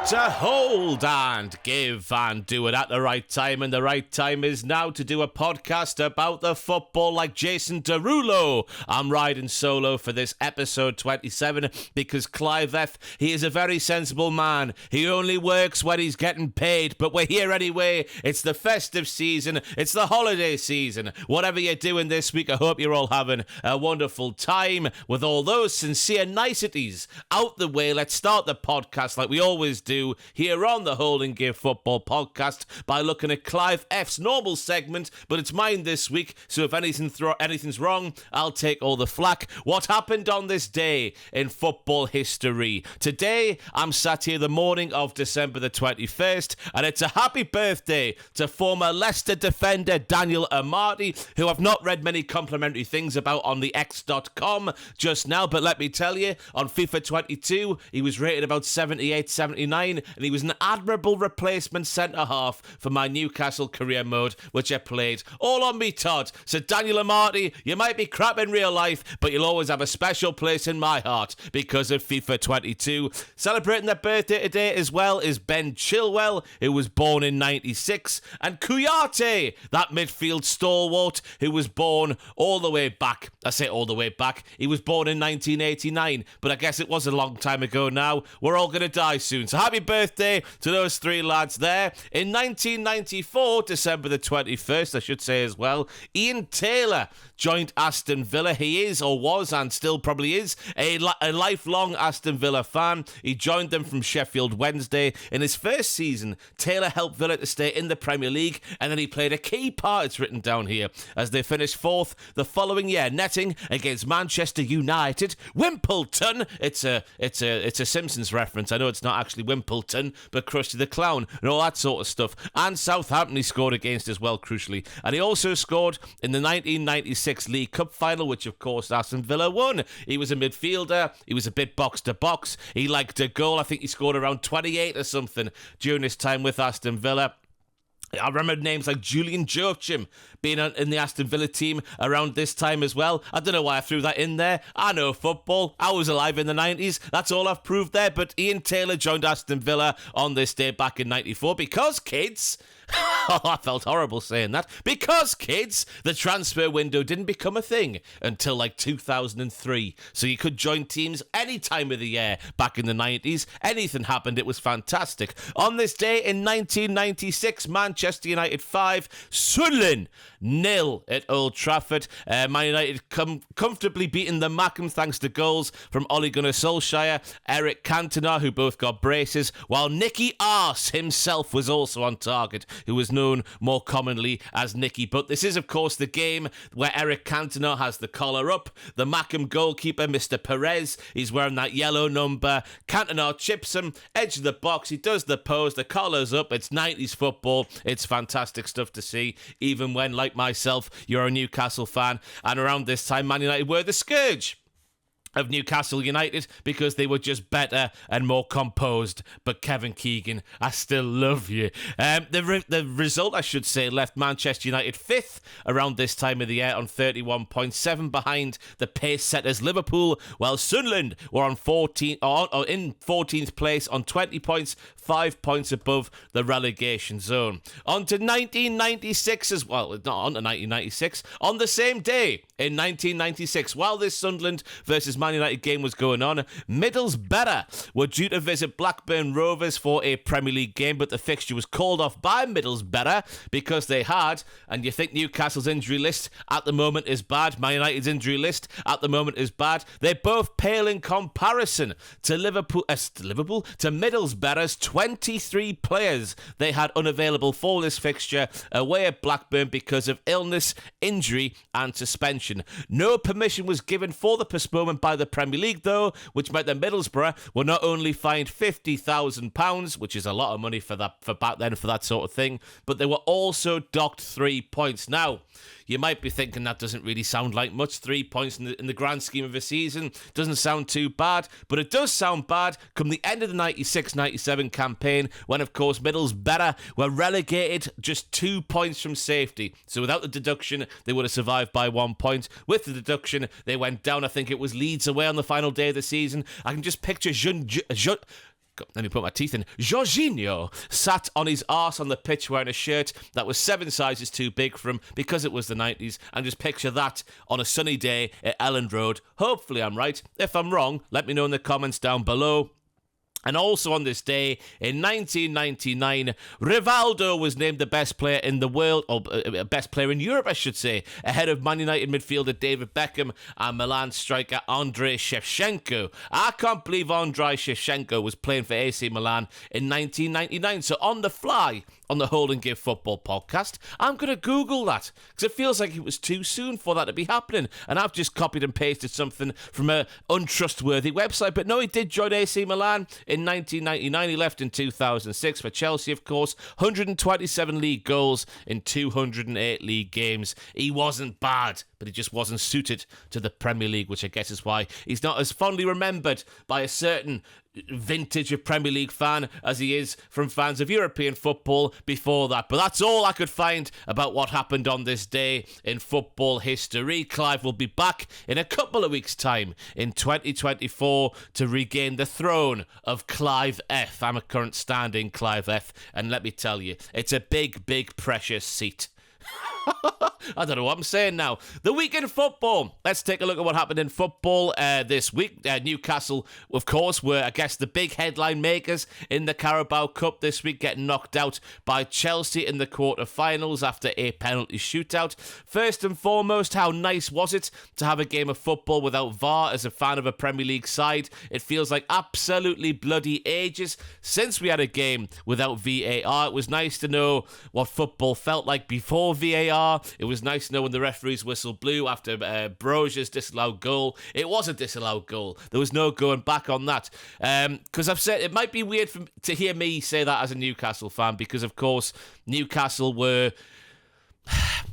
To hold and give and do it at the right time, and the right time is now to do a podcast about the football like Jason Derulo. I'm riding solo for this episode 27 because Clive F, he is a very sensible man. He only works when he's getting paid, but we're here anyway. It's the festive season, it's the holiday season. Whatever you're doing this week, I hope you're all having a wonderful time. With all those sincere niceties out the way, let's start the podcast like we always do here on the Hold and Give Football Podcast by looking at Clive F's normal segment, but it's mine this week, so if anything's wrong, I'll take all the flack. What happened on this day in football history? Today, I'm sat here the morning of December the 21st, and it's a happy birthday to former Leicester defender Daniel Amati, who I've not read many complimentary things about on the X.com just now, but let me tell you, on FIFA 22, he was rated about 78, 79, and he was an admirable replacement centre-half for my Newcastle career mode, which I played. All on me, Todd. So Daniel Amati, you might be crap in real life, but you'll always have a special place in my heart because of FIFA 22. Celebrating their birthday today as well is Ben Chilwell, who was born in 96, and Kouyaté, that midfield stalwart who was born all the way back. I say all the way back. He was born in 1989, but I guess it was a long time ago now. We're all going to die soon. So happy birthday to those three lads there. In 1994, December the 21st, I should say as well, Ian Taylor joined Aston Villa. He is, or was, and still probably is, a lifelong Aston Villa fan. He joined them from Sheffield Wednesday. In his first season, Taylor helped Villa to stay in the Premier League, and then he played a key part, it's written down here, as they finished fourth the following year, netting against Manchester United. Wimbledon, it's a Simpsons reference. I know it's not actually Wimbledon, but Krusty the Clown and all that sort of stuff. And Southampton he scored against as well, crucially. And he also scored in the 1996 League Cup final, which of course Aston Villa won. He was a midfielder. He was a bit box to box. He liked a goal. I think he scored around 28 or something during his time with Aston Villa. I remember names like Julian Joachim being in the Aston Villa team around this time as well. I don't know why I threw that in there. I know football. I was alive in the 90s. That's all I've proved there. But Ian Taylor joined Aston Villa on this day back in 94 because, kids... Oh, I felt horrible saying that. Because, kids, the transfer window didn't become a thing until like 2003. So you could join teams any time of the year back in the 90s. Anything happened. It was fantastic. On this day in 1996, Manchester United 5, Sunderland 0 at Old Trafford. Man United comfortably beating the Mackham thanks to goals from Ole Gunnar Solskjaer, Eric Cantona, who both got braces, while Nicky Arse himself was also on target, who was known more commonly as Nicky. But this is, of course, the game where Eric Cantona has the collar up. The Mackham goalkeeper, Mr. Perez, he's wearing that yellow number. Cantona chips him, edge of the box. He does the pose, the collar's up. It's 90s football. It's fantastic stuff to see, even when, like myself, you're a Newcastle fan. And around this time, Man United were the scourge of Newcastle United because they were just better and more composed. But Kevin Keegan, I still love you. The result, I should say, left Manchester United 5th around this time of the year on 31 points, 7 behind the pace setters Liverpool, while Sunderland were on 14th place on 20 points, 5 points above the relegation zone. On to 1996 as well. Not on to 1996. On the same day in 1996, while this Sunderland versus Man United game was going on, Middlesbrough were due to visit Blackburn Rovers for a Premier League game, but the fixture was called off by Middlesbrough because they had, and you think Newcastle's injury list at the moment is bad, Man United's injury list at the moment is bad. They both pale in comparison to Middlesbrough's 23 players they had unavailable for this fixture away at Blackburn because of illness, injury and suspension. No permission was given for the postponement by the Premier League, though, which meant that Middlesbrough were not only fined £50,000, which is a lot of money for back then for that sort of thing, but they were also docked 3 points. Now, you might be thinking that doesn't really sound like much. 3 points in the grand scheme of a season doesn't sound too bad, but it does sound bad come the end of the 96-97 campaign when, of course, Middlesbrough were relegated just 2 points from safety. So without the deduction, they would have survived by 1 point. With the deduction, they went down. I think it was Leeds away on the final day of the season. I can just picture let me put my teeth in, Jorginho sat on his arse on the pitch wearing a shirt that was 7 sizes too big for him because it was the 90s, and just picture that on a sunny day at Elland Road. Hopefully I'm right. If I'm wrong, let me know in the comments down below. And also on this day, in 1999, Rivaldo was named the best player in the world, or best player in Europe, I should say, ahead of Man United midfielder David Beckham and Milan striker Andrei Shevchenko. I can't believe Andrei Shevchenko was playing for AC Milan in 1999. So on the fly, on the Hold and Give Football podcast, I'm going to Google that, because it feels like it was too soon for that to be happening. And I've just copied and pasted something from an untrustworthy website. But no, he did join AC Milan in 1999. He left in 2006 for Chelsea, of course. 127 league goals in 208 league games. He wasn't bad, but he just wasn't suited to the Premier League, which I guess is why he's not as fondly remembered by a certain vintage of Premier League fan as he is from fans of European football before that. But that's all I could find about what happened on this day in football history. Clive will be back in a couple of weeks' time in 2024 to regain the throne of Clive F. I'm a current standing Clive F, and let me tell you, it's a big, big, precious seat. I don't know what I'm saying now. The week in football. Let's take a look at what happened in football this week. Newcastle, of course, were, I guess, the big headline makers in the Carabao Cup this week, getting knocked out by Chelsea in the quarter-finals after a penalty shootout. First and foremost, how nice was it to have a game of football without VAR as a fan of a Premier League side? It feels like absolutely bloody ages since we had a game without VAR. It was nice to know what football felt like before VAR. It was nice to know when the referee's whistle blew after Brozia's disallowed goal. It was a disallowed goal. There was no going back on that. Because I've said it might be weird to hear me say that as a Newcastle fan, because of course Newcastle were...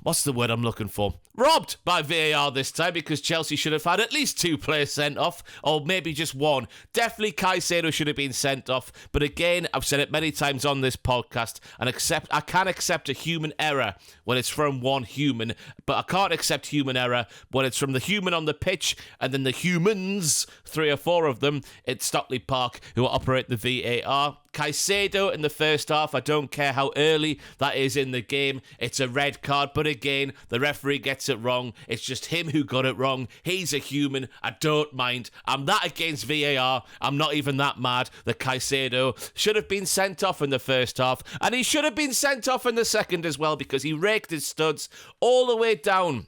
what's the word I'm looking for? Robbed by VAR this time, because Chelsea should have had at least 2 players sent off, or maybe just 1. Definitely Caicedo should have been sent off, but again, I've said it many times on this podcast, and I can accept a human error when it's from one human, but I can't accept human error when it's from the human on the pitch, and then the humans, 3 or 4 of them, at Stockley Park, who operate the VAR. Caicedo in the first half, I don't care how early that is in the game, it's a red card, but again, the referee gets it wrong. It's just him who got it wrong. He's a human. I don't mind. I'm that against VAR. I'm not even that mad that Caicedo should have been sent off in the first half, and he should have been sent off in the second as well, because he raked his studs all the way down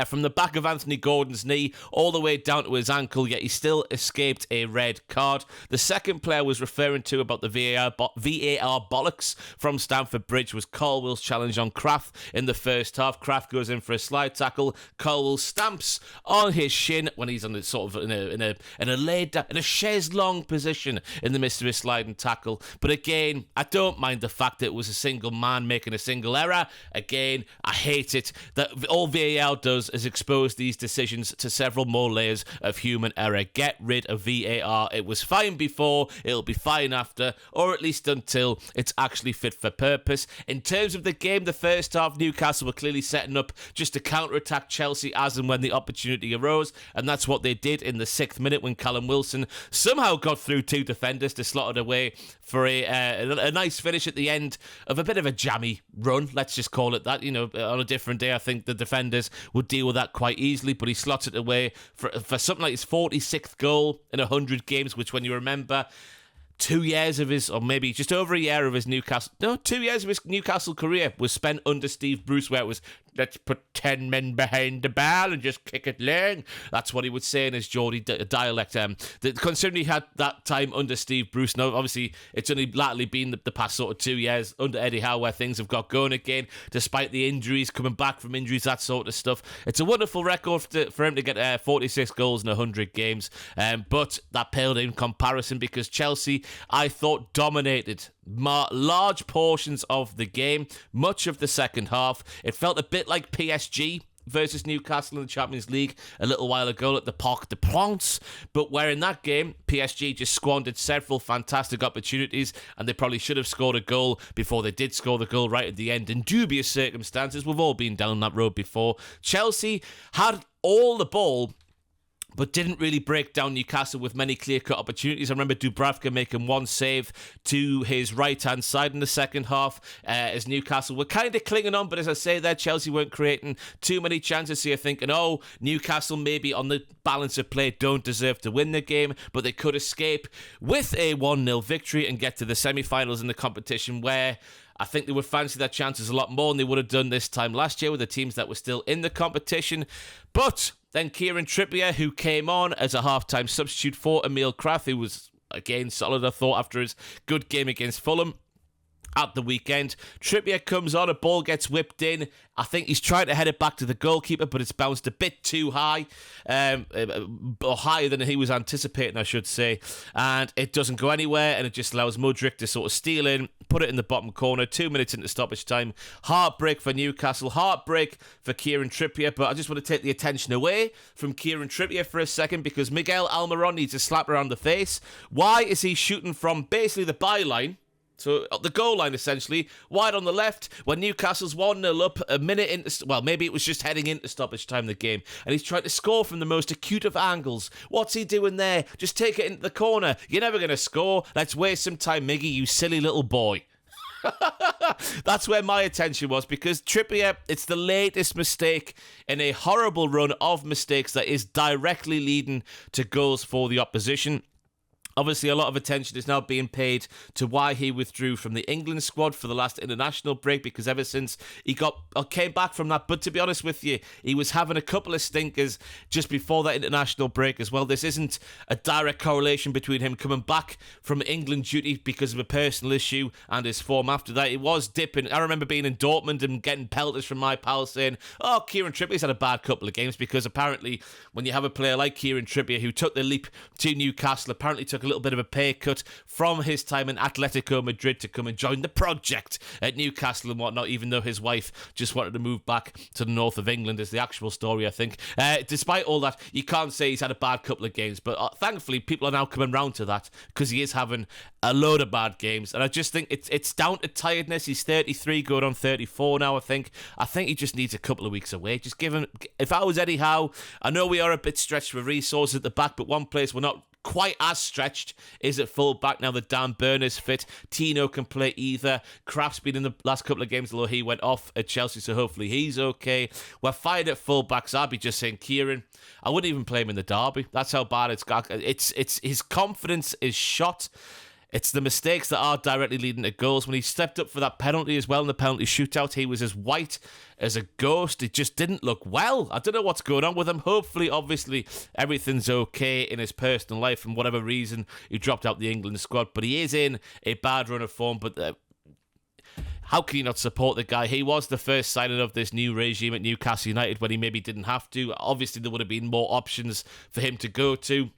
from the back of Anthony Gordon's knee all the way down to his ankle, yet he still escaped a red card. The second player was referring to about the VAR bollocks from Stamford Bridge was Colwell's challenge on Kraft in the first half. Kraft goes in for a slide tackle. Colwell stamps on his shin when he's on the sort of in a laid down, in a chaise long position in the midst of his sliding tackle. But again, I don't mind the fact that it was a single man making a single error. Again, I hate it that all VAR does is expose these decisions to several more layers of human error. Get rid of VAR. It was fine before, it'll be fine after, or at least until it's actually fit for purpose. In terms of the game, the first half, Newcastle were clearly setting up just to counter-attack Chelsea as and when the opportunity arose, and that's what they did in the 6th minute when Callum Wilson somehow got through 2 defenders to slot it away for a nice finish at the end of a bit of a jammy run, let's just call it that. You know, on a different day, I think the defenders would deal with that quite easily, but he slots it away for something like his 46th goal in 100 games, which when you remember 2 years of his, or maybe just over a year of his 2 years of his Newcastle career was spent under Steve Bruce, where it was, let's put 10 men behind the ball and just kick it long. That's what he would say in his Geordie dialect. Considering he had that time under Steve Bruce, now obviously it's only latterly been the past sort of 2 years under Eddie Howe where things have got going again, despite the injuries, coming back from injuries, that sort of stuff. It's a wonderful record for him to get 46 goals in 100 games, but that paled in comparison, because Chelsea, I thought, dominated large portions of the game, much of the second half. It felt a bit like PSG versus Newcastle in the Champions League a little while ago at the Parc des Princes, but where in that game PSG just squandered several fantastic opportunities, and they probably should have scored a goal before they did score the goal right at the end in dubious circumstances. We've all been down that road before. Chelsea had all the ball but didn't really break down Newcastle with many clear-cut opportunities. I remember Dubravka making one save to his right-hand side in the second half, as Newcastle were kind of clinging on, but as I say there, Chelsea weren't creating too many chances, so you're thinking, oh, Newcastle maybe on the balance of play don't deserve to win the game, but they could escape with a 1-0 victory and get to the semi-finals in the competition, where I think they would fancy their chances a lot more than they would have done this time last year with the teams that were still in the competition. But then Kieran Trippier, who came on as a half-time substitute for Emil Kraft, who was, again, solid, I thought, after his good game against Fulham at the weekend. Trippier comes on, a ball gets whipped in. I think he's trying to head it back to the goalkeeper, but it's bounced a bit too high, or higher than he was anticipating, I should say, and it doesn't go anywhere, and it just allows Mudryk to sort of steal in, put it in the bottom corner, 2 minutes into stoppage time. Heartbreak for Newcastle, heartbreak for Kieran Trippier, but I just want to take the attention away from Kieran Trippier for a second, because Miguel Almiron needs a slap around the face. Why is he shooting from basically the byline? So, the goal line, essentially, wide on the left, when Newcastle's 1-0 up, a minute into, well, maybe it was just heading into stoppage time of the game, and he's trying to score from the most acute of angles. What's he doing there? Just take it into the corner. You're never going to score. Let's waste some time, Miggy, you silly little boy. That's where my attention was, because Trippier, it's the latest mistake in a horrible run of mistakes that is directly leading to goals for the opposition. Obviously, a lot of attention is now being paid to why he withdrew from the England squad for the last international break, because ever since he came back from that, but to be honest with you, he was having a couple of stinkers just before that international break as well. This isn't a direct correlation between him coming back from England duty because of a personal issue and his form after that. It was dipping. I remember being in Dortmund and getting pelters from my pals saying, oh, Kieran Trippier's had a bad couple of games, because apparently when you have a player like Kieran Trippier who took the leap to Newcastle, apparently took a little bit of a pay cut from his time in Atletico Madrid to come and join the project at Newcastle and whatnot, even though his wife just wanted to move back to the north of England, is the actual story, I think. Despite all that, you can't say he's had a bad couple of games, but thankfully people are now coming round to that, because he is having a load of bad games, and I just think it's down to tiredness. He's 33, going on 34 now, I think. He just needs a couple of weeks away. Just give him, if I was Eddie Howe, I know we are a bit stretched for resources at the back, but one place we're not quite as stretched is at full back now that Dan Burner's fit. Tino can play either. Kraft's been in the last couple of games, although he went off at Chelsea, so hopefully he's okay. We're fired at full backs. I'd be just saying Kieran. I wouldn't even play him in the derby. That's how bad it's got. It's his confidence is shot. It's the mistakes that are directly leading to goals. When he stepped up for that penalty as well in the penalty shootout, he was as white as a ghost. It just didn't look well. I don't know what's going on with him. Hopefully, obviously, everything's okay in his personal life, and whatever reason he dropped out the England squad. But he is in a bad run of form. But how can you not support the guy? He was the first signing of this new regime at Newcastle United when he maybe didn't have to. Obviously, there would have been more options for him to go to.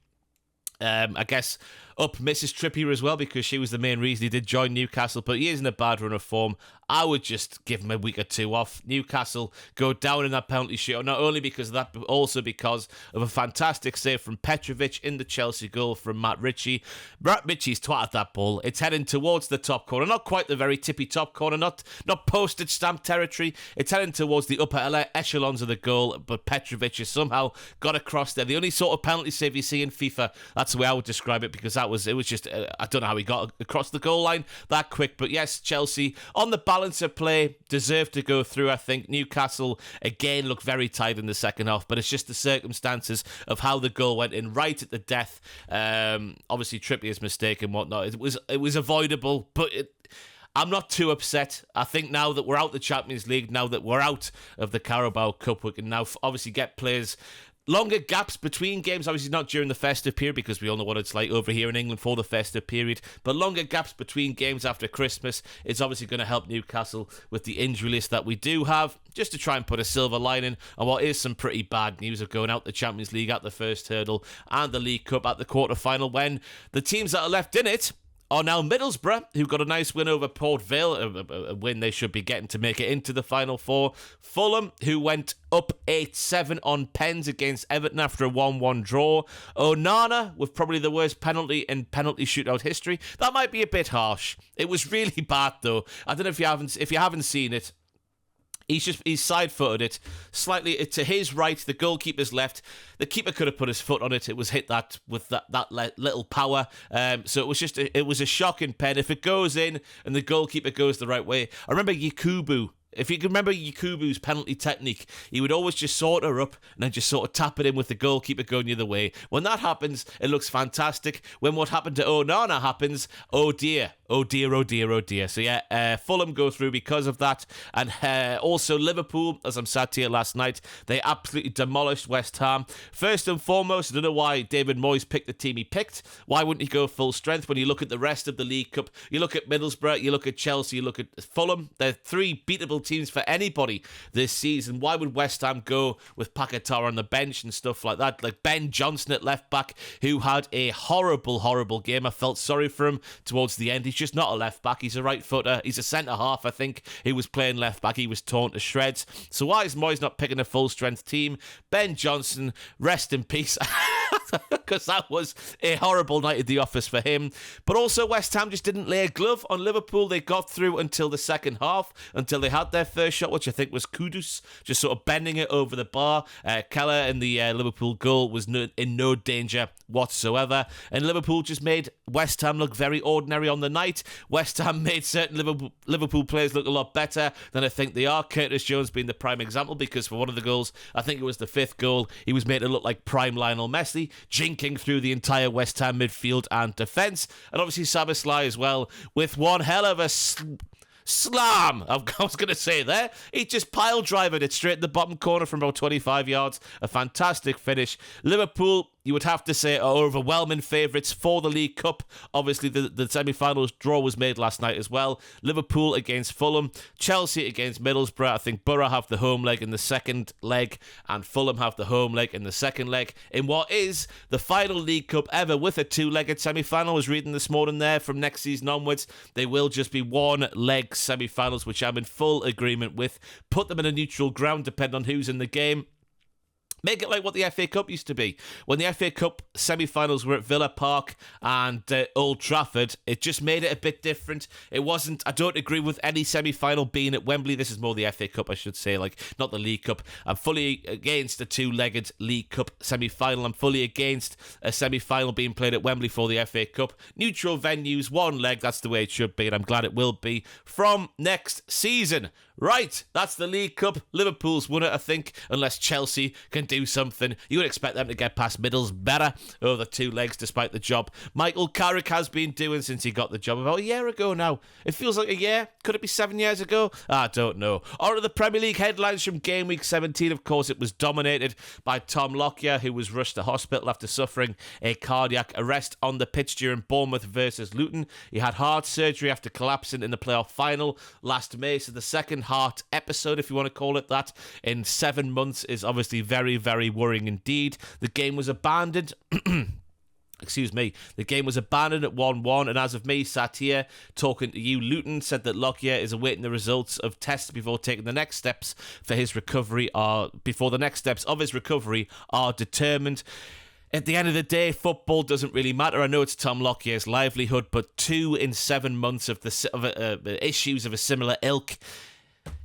I guess up Mrs. Trippier as well, because she was the main reason he did join Newcastle, but he is in a bad run of form. I would just give him a week or two off. Newcastle go down in that penalty shootout, not only because of that, but also because of a fantastic save from Petrovic in the Chelsea goal from Matt Ritchie. Matt Ritchie's twatted that ball. It's heading towards the top corner, not quite the very tippy top corner, not postage stamp territory. It's heading towards the upper echelons of the goal, but Petrovic has somehow got across there. The only sort of penalty save you see in FIFA, that's the way I would describe it, because it was just, I don't know how he got across the goal line that quick. But yes, Chelsea, on the balance of play, deserved to go through, I think. Newcastle, again, looked very tight in the second half, but it's just the circumstances of how the goal went in right at the death. Obviously, Trippier's mistake and whatnot. It was avoidable, but I'm not too upset. I think now that we're out the Champions League, now that we're out of the Carabao Cup, we can now obviously get players. Longer gaps between games, obviously not during the festive period, because we all know what it's like over here in England for the festive period, but longer gaps between games after Christmas is obviously going to help Newcastle with the injury list that we do have, just to try and put a silver lining on what is some pretty bad news of going out the Champions League at the first hurdle and the League Cup at the quarter-final, when the teams that are left in it are now Middlesbrough, who got a nice win over Port Vale, a win they should be getting to make it into the Final Four. Fulham, who went up 8-7 on pens against Everton after a 1-1 draw. Onana, with probably the worst penalty in penalty shootout history. That might be a bit harsh. It was really bad, though. I don't know if you haven't seen it. He's side-footed it slightly to his right, the goalkeeper's left. The keeper could have put his foot on it. It was hit that with that little power. So it was a shocking pen. If it goes in and the goalkeeper goes the right way, I remember Yakubu. If you can remember Yakubu's penalty technique, he would always just sort her up and then just sort of tap it in with the goalkeeper going the other way. When that happens, it looks fantastic. When what happened to Onana happens, oh dear. Oh dear, oh dear, oh dear. So yeah, Fulham go through because of that. And also Liverpool, as I'm sat here last night, they absolutely demolished West Ham. First and foremost, I don't know why David Moyes picked the team he picked. Why wouldn't he go full strength when you look at the rest of the League Cup? You look at Middlesbrough, you look at Chelsea, you look at Fulham. They're three beatable teams for anybody this season. Why would West Ham go with Paquetá on the bench and stuff like that? Like Ben Johnson at left back, who had a horrible game. I felt sorry for him towards the end. He's just not a left back. He's a right footer. He's a centre half, I think. He was playing left back. He was torn to shreds. So why is Moyes not picking a full strength team? Ben Johnson, rest in peace. Because that was a horrible night at the office for him. But also West Ham just didn't lay a glove on Liverpool. They got through until the second half, until they had their first shot, which I think was Kudus, just sort of bending it over the bar. Keller in the Liverpool goal was in no danger whatsoever. And Liverpool just made West Ham look very ordinary on the night. West Ham made certain Liverpool players look a lot better than I think they are. Curtis Jones being the prime example, because for one of the goals, I think it was the fifth goal, he was made to look like prime Lionel Messi, jinking through the entire West Ham midfield and defence. And obviously Szoboszlai as well, with one hell of a slam. I was going to say there. He just pile drivered it straight in the bottom corner from about 25 yards. A fantastic finish. Liverpool, you would have to say, are overwhelming favourites for the League Cup. Obviously, the semi-finals draw was made last night as well. Liverpool against Fulham. Chelsea against Middlesbrough. I think Borough have the home leg in the second leg, and Fulham have the home leg in the second leg, in what is the final League Cup ever with a two-legged semi-final. I was reading this morning there, from next season onwards, they will just be one-leg semi-finals, which I'm in full agreement with. Put them in a neutral ground, depending on who's in the game. Make it like what the FA Cup used to be. When the FA Cup semi-finals were at Villa Park and Old Trafford, it just made it a bit different. It wasn't, I don't agree with any semi-final being at Wembley. This is more the FA Cup, I should say, like not the League Cup. I'm fully against a two-legged League Cup semi-final. I'm fully against a semi-final being played at Wembley for the FA Cup. Neutral venues, one leg, that's the way it should be, and I'm glad it will be from next season. Right, that's the League Cup. Liverpool's won it, I think, unless Chelsea can do something. You would expect them to get past Middlesbrough over two legs, despite the job Michael Carrick has been doing since he got the job about a year ago now. It feels like a year. Could it be 7 years ago? I don't know. On to the Premier League headlines from game week 17. Of course, it was dominated by Tom Lockyer, who was rushed to hospital after suffering a cardiac arrest on the pitch during Bournemouth versus Luton. He had heart surgery after collapsing in the playoff final last May, so the second heart episode, if you want to call it that, in 7 months is obviously very, very worrying indeed. The game was abandoned. Excuse me. The game was abandoned at 1-1, and as of me sat here talking to you, Luton said that Lockyer is awaiting the results of tests before taking the next steps for his recovery, before the next steps of his recovery are determined. At the end of the day, football doesn't really matter. I know it's Tom Lockyer's livelihood, but 2 in 7 months of issues of a similar ilk,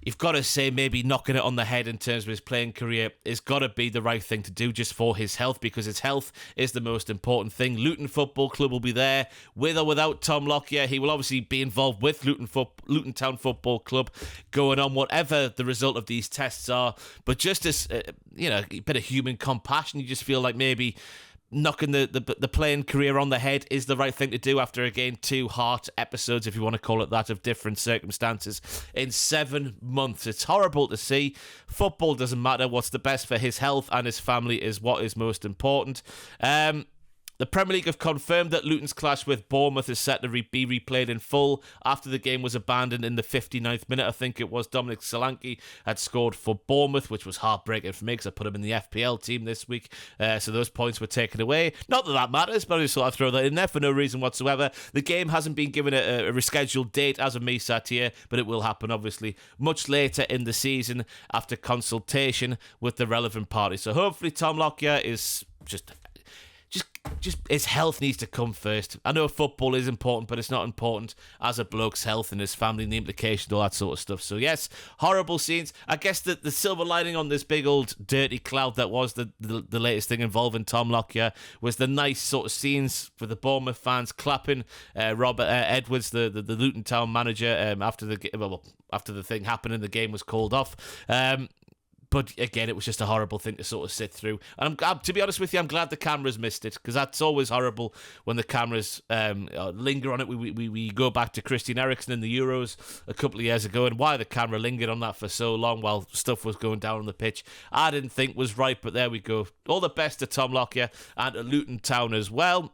you've got to say maybe knocking it on the head in terms of his playing career has got to be the right thing to do just for his health, because his health is the most important thing. Luton Football Club will be there with or without Tom Lockyer. He will obviously be involved with Luton Town Football Club going on, whatever the result of these tests are. But just as, a bit of human compassion, you just feel like maybe knocking the playing career on the head is the right thing to do after, again, 2 heart episodes, if you want to call it that, of different circumstances in 7 months. It's horrible to see. Football doesn't matter. What's the best for his health and his family is what is most important. The Premier League have confirmed that Luton's clash with Bournemouth is set to be replayed in full after the game was abandoned in the 59th minute. I think it was Dominic Solanke had scored for Bournemouth, which was heartbreaking for me because I put him in the FPL team this week. So those points were taken away. Not that that matters, but I just thought I'd throw that in there for no reason whatsoever. The game hasn't been given a rescheduled date as of me sat here, but it will happen, obviously, much later in the season after consultation with the relevant party. So hopefully Tom Lockyer is just just his health needs to come first. I know football is important, but it's not important as a bloke's health and his family and the implications, all that sort of stuff. So yes, horrible scenes. I guess the silver lining on this big old dirty cloud that was the latest thing involving Tom Lockyer was the nice sort of scenes for the Bournemouth fans clapping Robert Edwards, the Luton Town manager, after the thing happened and the game was called off. But again, it was just a horrible thing to sort of sit through. And to be honest with you, I'm glad the cameras missed it, because that's always horrible when the cameras linger on it. We go back to Christian Eriksen in the Euros a couple of years ago, and why the camera lingered on that for so long while stuff was going down on the pitch, I didn't think was right, but there we go. All the best to Tom Lockyer and to Luton Town as well.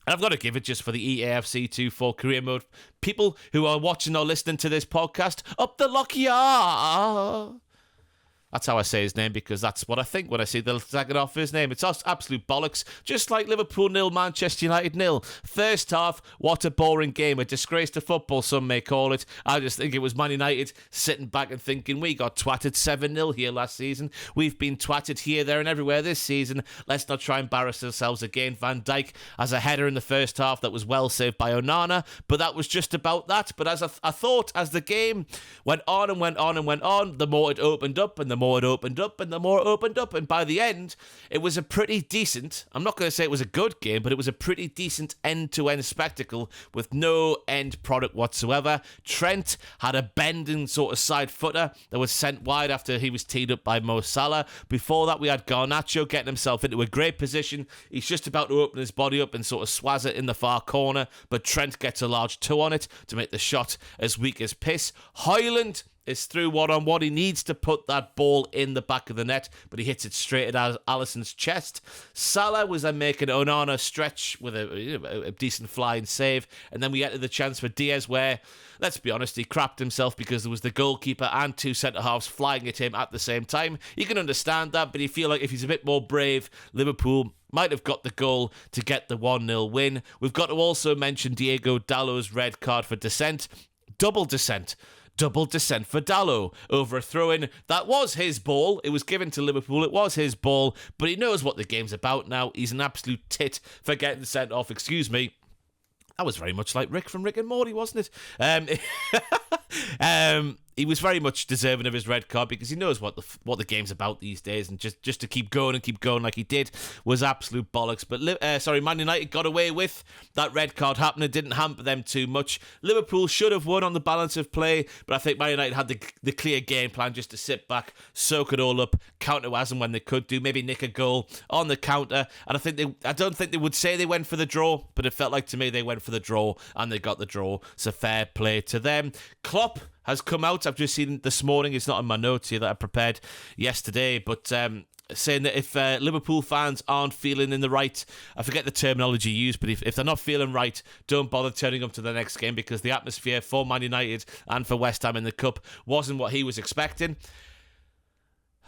And I've got to give it just for the EAFC 2-4 career mode. People who are watching or listening to this podcast, up the Lockyer! That's how I say his name, because that's what I think when I see the second half of his name. It's absolute bollocks. Just like Liverpool 0, Manchester United 0. First half, what a boring game. A disgrace to football, some may call it. I just think it was Man United sitting back and thinking, we got twatted 7-0 here last season. We've been twatted here, there and everywhere this season. Let's not try and embarrass ourselves again. Van Dijk has a header in the first half that was well saved by Onana, but that was just about that. But as I thought, as the game went on and went on and went on, the more it opened up and the more it opened up and the more it opened up, and by the end it was a pretty decent, I'm not going to say it was a good game, but it was a pretty decent end-to-end spectacle with no end product whatsoever. Trent had a bending sort of side footer that was sent wide after he was teed up by Mo Salah. Before that we had Garnacho getting himself into a great position. He's just about to open his body up and sort of swaz it in the far corner, but Trent gets a large toe on it to make the shot as weak as piss. Højlund is through one-on-one. He needs to put that ball in the back of the net, but he hits it straight at Alisson's chest. Salah was then making Onana stretch with a decent flying save, and then we get to the chance for Diaz where, let's be honest, he crapped himself because there was the goalkeeper and two centre-halves flying at him at the same time. You can understand that, but you feel like if he's a bit more brave, Liverpool might have got the goal to get the 1-0 win. We've got to also mention Diego Dalot's red card for dissent. Double dissent for Dalot over a throw-in. That was his ball. It was given to Liverpool. It was his ball, but he knows what the game's about now. He's an absolute tit for getting sent off. Excuse me. That was very much like Rick from Rick and Morty, wasn't it? He was very much deserving of his red card because he knows what the game's about these days, and just to keep going like he did was absolute bollocks. But Man United got away with that red card happening. It didn't hamper them too much. Liverpool should have won on the balance of play, but I think Man United had the clear game plan just to sit back, soak it all up, counter as and when they could do, maybe nick a goal on the counter. And I don't think they would say they went for the draw, but it felt like to me they went for the draw and they got the draw. So fair play to them. Klopp has come out, I've just seen this morning, it's not in my notes here that I prepared yesterday, but saying that if Liverpool fans aren't feeling in the right, I forget the terminology used, but if they're not feeling right, don't bother turning up to the next game, because the atmosphere for Man United and for West Ham in the Cup wasn't what he was expecting.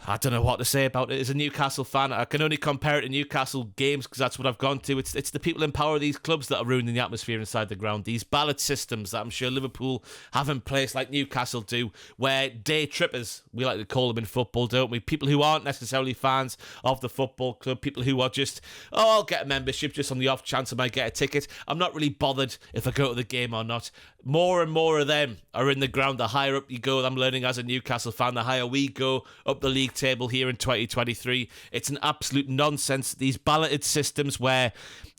I don't know what to say about it. As a Newcastle fan, I can only compare it to Newcastle games because that's what I've gone to. It's the people in power of these clubs that are ruining the atmosphere inside the ground. These ballot systems that I'm sure Liverpool have in place like Newcastle do, where day trippers, we like to call them in football, don't we? People who aren't necessarily fans of the football club, people who are just, I'll get a membership just on the off chance I might get a ticket. I'm not really bothered if I go to the game or not. More and more of them are in the ground. The higher up you go, I'm learning as a Newcastle fan, the higher we go up the league table here in 2023. It's an absolute nonsense. These balloted systems where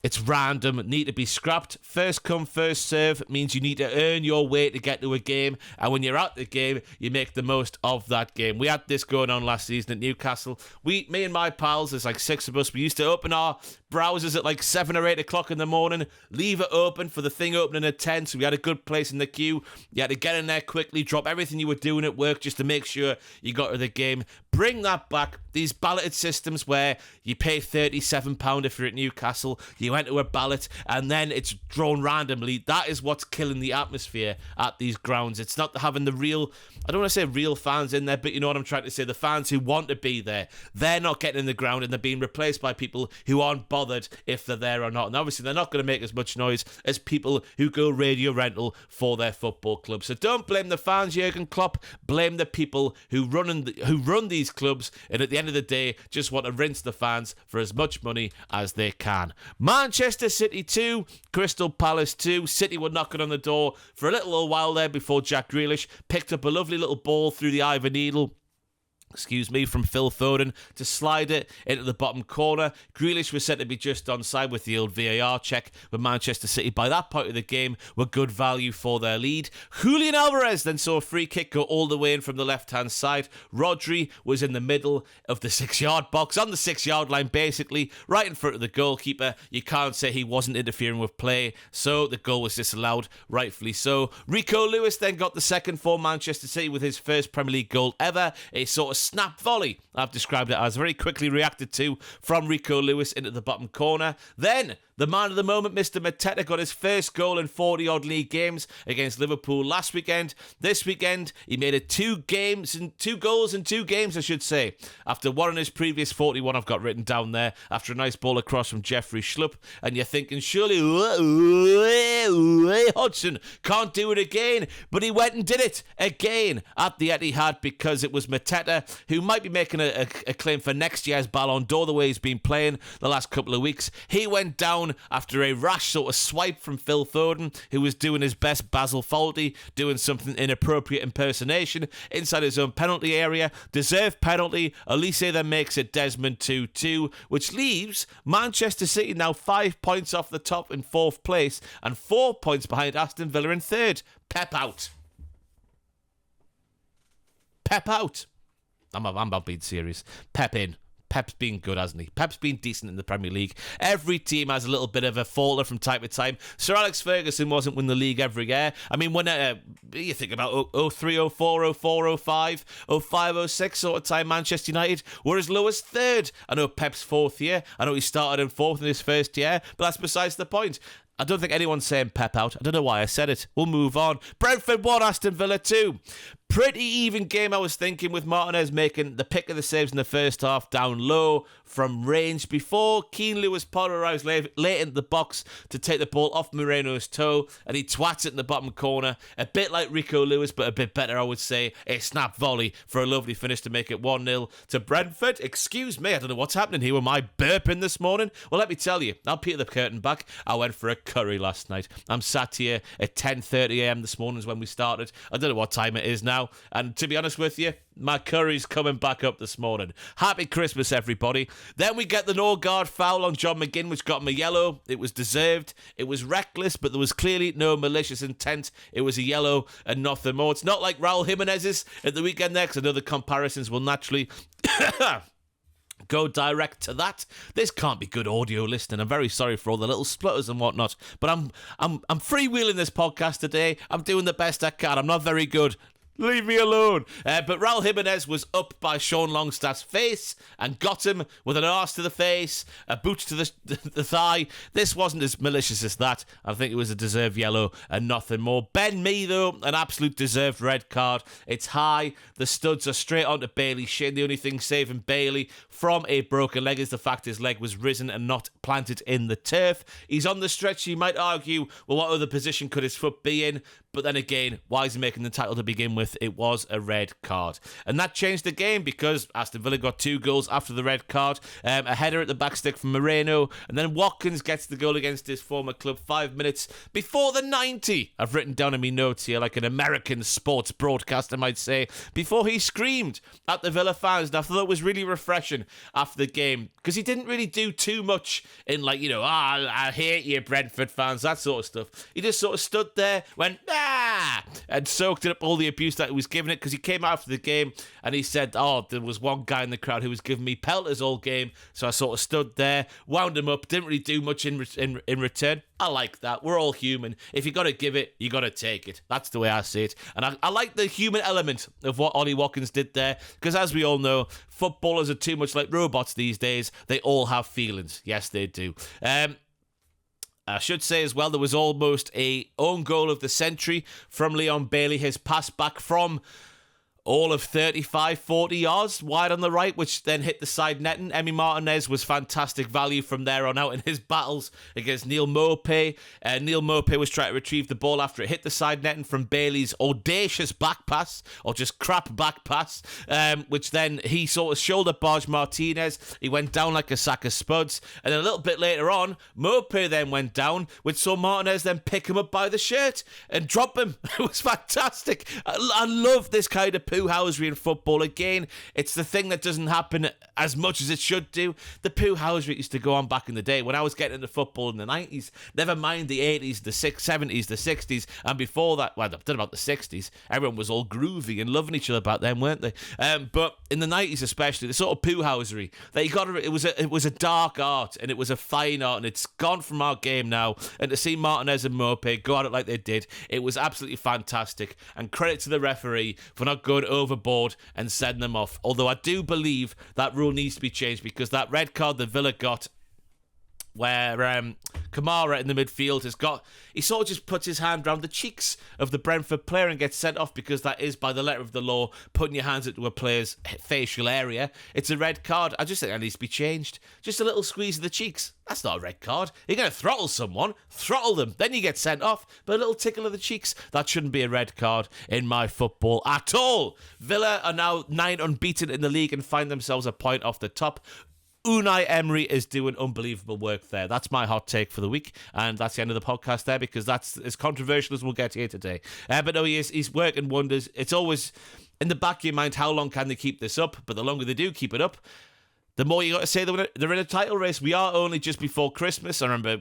it's random need to be scrapped. First come, first serve means you need to earn your way to get to a game, and when you're at the game, you make the most of that game. We had this going on last season at Newcastle. Me and my pals, there's like 6 of us, we used to open our browsers at like 7 or 8 o'clock in the morning, leave it open for the thing opening at 10, so we had a good place in the queue. You had to get in there quickly, drop everything you were doing at work just to make sure you got to the game. Bring that back. These balloted systems where you pay £37 if you're at Newcastle, you you enter a ballot, and then it's drawn randomly. That is what's killing the atmosphere at these grounds. It's not having the real, I don't want to say real fans in there, but you know what I'm trying to say, the fans who want to be there. They're not getting in the ground, and they're being replaced by people who aren't bothered if they're there or not. And obviously they're not going to make as much noise as people who go radio rental for their football club. So don't blame the fans, Jurgen Klopp. Blame the people who run these clubs, and at the end of the day just want to rinse the fans for as much money as they can. Manchester City 2, Crystal Palace 2. City were knocking on the door for a little while there before Jack Grealish picked up a lovely little ball through the eye of a needle, from Phil Foden to slide it into the bottom corner. Grealish was said to be just onside with the old VAR check, but Manchester City, by that point of the game, were good value for their lead. Julian Alvarez then saw a free kick go all the way in from the left-hand side. Rodri was in the middle of the 6-yard box, on the 6-yard line, basically, right in front of the goalkeeper. You can't say he wasn't interfering with play, so the goal was disallowed, rightfully so. Rico Lewis then got the second for Manchester City with his first Premier League goal ever, a sort of snap volley, I've described it as, very quickly reacted to from Rico Lewis into the bottom corner. Then the man of the moment, Mr. Mateta, got his first goal in 40-odd league games against Liverpool last weekend. This weekend, he made it 2 goals in 2 games, I should say. After one in his previous 41, I've got written down there, after a nice ball across from Jeffrey Schlupp. And you're thinking, surely Hodgson can't do it again. But he went and did it again at the Etihad, because it was Mateta who might be making a claim for next year's Ballon d'Or, the way he's been playing the last couple of weeks. He went down after a rash sort of swipe from Phil Foden, who was doing his best Basil Fawlty, doing something inappropriate impersonation inside his own penalty area. Deserved penalty. Elise then makes it Desmond 2-2, which leaves Manchester City now 5 points off the top in 4th place and 4 points behind Aston Villa in 3rd. Pep out. Pep out. I'm not being serious. Pep in. Pep's been good, hasn't he? Pep's been decent in the Premier League. Every team has a little bit of a falter from time to time. Sir Alex Ferguson wasn't winning the league every year. I mean, when you think about 03, 04, 04, 05, 05, 06 sort of time, Manchester United were as low as 3rd. I know Pep's 4th year. I know he started in 4th in his first year, but that's besides the point. I don't think anyone's saying Pep out. I don't know why I said it. We'll move on. Brentford 1, Aston Villa 2. Pretty even game, I was thinking, with Martinez making the pick of the saves in the first half down low from range before Keane Lewis polarised late into the box to take the ball off Moreno's toe, and he twats it in the bottom corner. A bit like Rico Lewis, but a bit better, I would say. A snap volley for a lovely finish to make it 1-0 to Brentford. Excuse me, I don't know what's happening here. Am I burping this morning? Well, let me tell you, I'll peel the curtain back. I went for a curry last night. I'm sat here at 10:30am this morning is when we started. I don't know what time it is now. And to be honest with you, my curry's coming back up this morning. Happy Christmas, everybody. Then we get the no-guard foul on John McGinn, which got him a yellow. It was deserved. It was reckless, but there was clearly no malicious intent. It was a yellow and nothing more. It's not like Raul Jimenez's at the weekend there, because I know the comparisons will naturally go direct to that. This can't be good audio listening. I'm very sorry for all the little splutters and whatnot, but I'm freewheeling this podcast today. I'm doing the best I can. I'm not very good. Leave me alone. But Raul Jimenez was up by Sean Longstaff's face and got him with an arse to the face, a boot to the thigh. This wasn't as malicious as that. I think it was a deserved yellow and nothing more. Ben Mee, though, an absolute deserved red card. It's high. The studs are straight onto Bailey's shin. The only thing saving Bailey from a broken leg is the fact his leg was risen and not planted in the turf. He's on the stretch. You might argue, well, what other position could his foot be in? But then again, why is he making the title to begin with? It was a red card. And that changed the game because Aston Villa got 2 goals after the red card. A header at the back stick from Moreno. And then Watkins gets the goal against his former club 5 minutes before the 90. I've written down in my notes here like an American sports broadcaster might say. Before he screamed at the Villa fans. And I thought it was really refreshing after the game. Because he didn't really do too much in like, I hate you Brentford fans, that sort of stuff. He just sort of stood there, went, and soaked it up all the abuse that he was giving it, because he came out after the game and he said, there was one guy in the crowd who was giving me pelters all game, so I sort of stood there, wound him up, didn't really do much in return. I like that. We're all human. If you got to give it, you got to take it. That's the way I see it. And I like the human element of what Ollie Watkins did there, because as we all know, footballers are too much like robots these days. They all have feelings. Yes, they do. I should say as well, there was almost a own goal of the century from Leon Bailey. His pass back from all of 35, 40 yards wide on the right, which then hit the side netting. Emi Martinez was fantastic value from there on out in his battles against Neal Maupay. Neal Maupay was trying to retrieve the ball after it hit the side netting from Bailey's audacious back pass, or just crap back pass, which then he sort of shoulder barged Martinez. He went down like a sack of spuds. And then a little bit later on, Maupay then went down, which saw Martinez then pick him up by the shirt and drop him. It was fantastic. I love this kind of poo-housery in football. Again, it's the thing that doesn't happen as much as it should do. The poo-housery used to go on back in the day when I was getting into football in the 90s. Never mind the 80s, the 70s, the 60s, and before that, well, I don't know about the 60s. Everyone was all groovy and loving each other back then, weren't they? But in the 90s especially, the sort of poo-housery, it was a dark art, and it was a fine art, and it's gone from our game now. And to see Martinez and Maupay go at it like they did, it was absolutely fantastic. And credit to the referee for not going overboard and sending them off. Although I do believe that rule needs to be changed, because that red card that Villa got, where Kamara in the midfield he sort of just puts his hand round the cheeks of the Brentford player and gets sent off, because that is, by the letter of the law, putting your hands into a player's facial area. It's a red card. I just think that needs to be changed. Just a little squeeze of the cheeks. That's not a red card. You're going to throttle someone, throttle them, then you get sent off. But a little tickle of the cheeks, that shouldn't be a red card in my football at all. Villa are now 9 unbeaten in the league and find themselves a point off the top. Unai Emery is doing unbelievable work there. That's my hot take for the week, and that's the end of the podcast there, because that's as controversial as we'll get here today. But no, he's working wonders. It's always in the back of your mind, how long can they keep this up? But the longer they do keep it up, the more you got to say they're in a title race. We are only just before Christmas. I remember,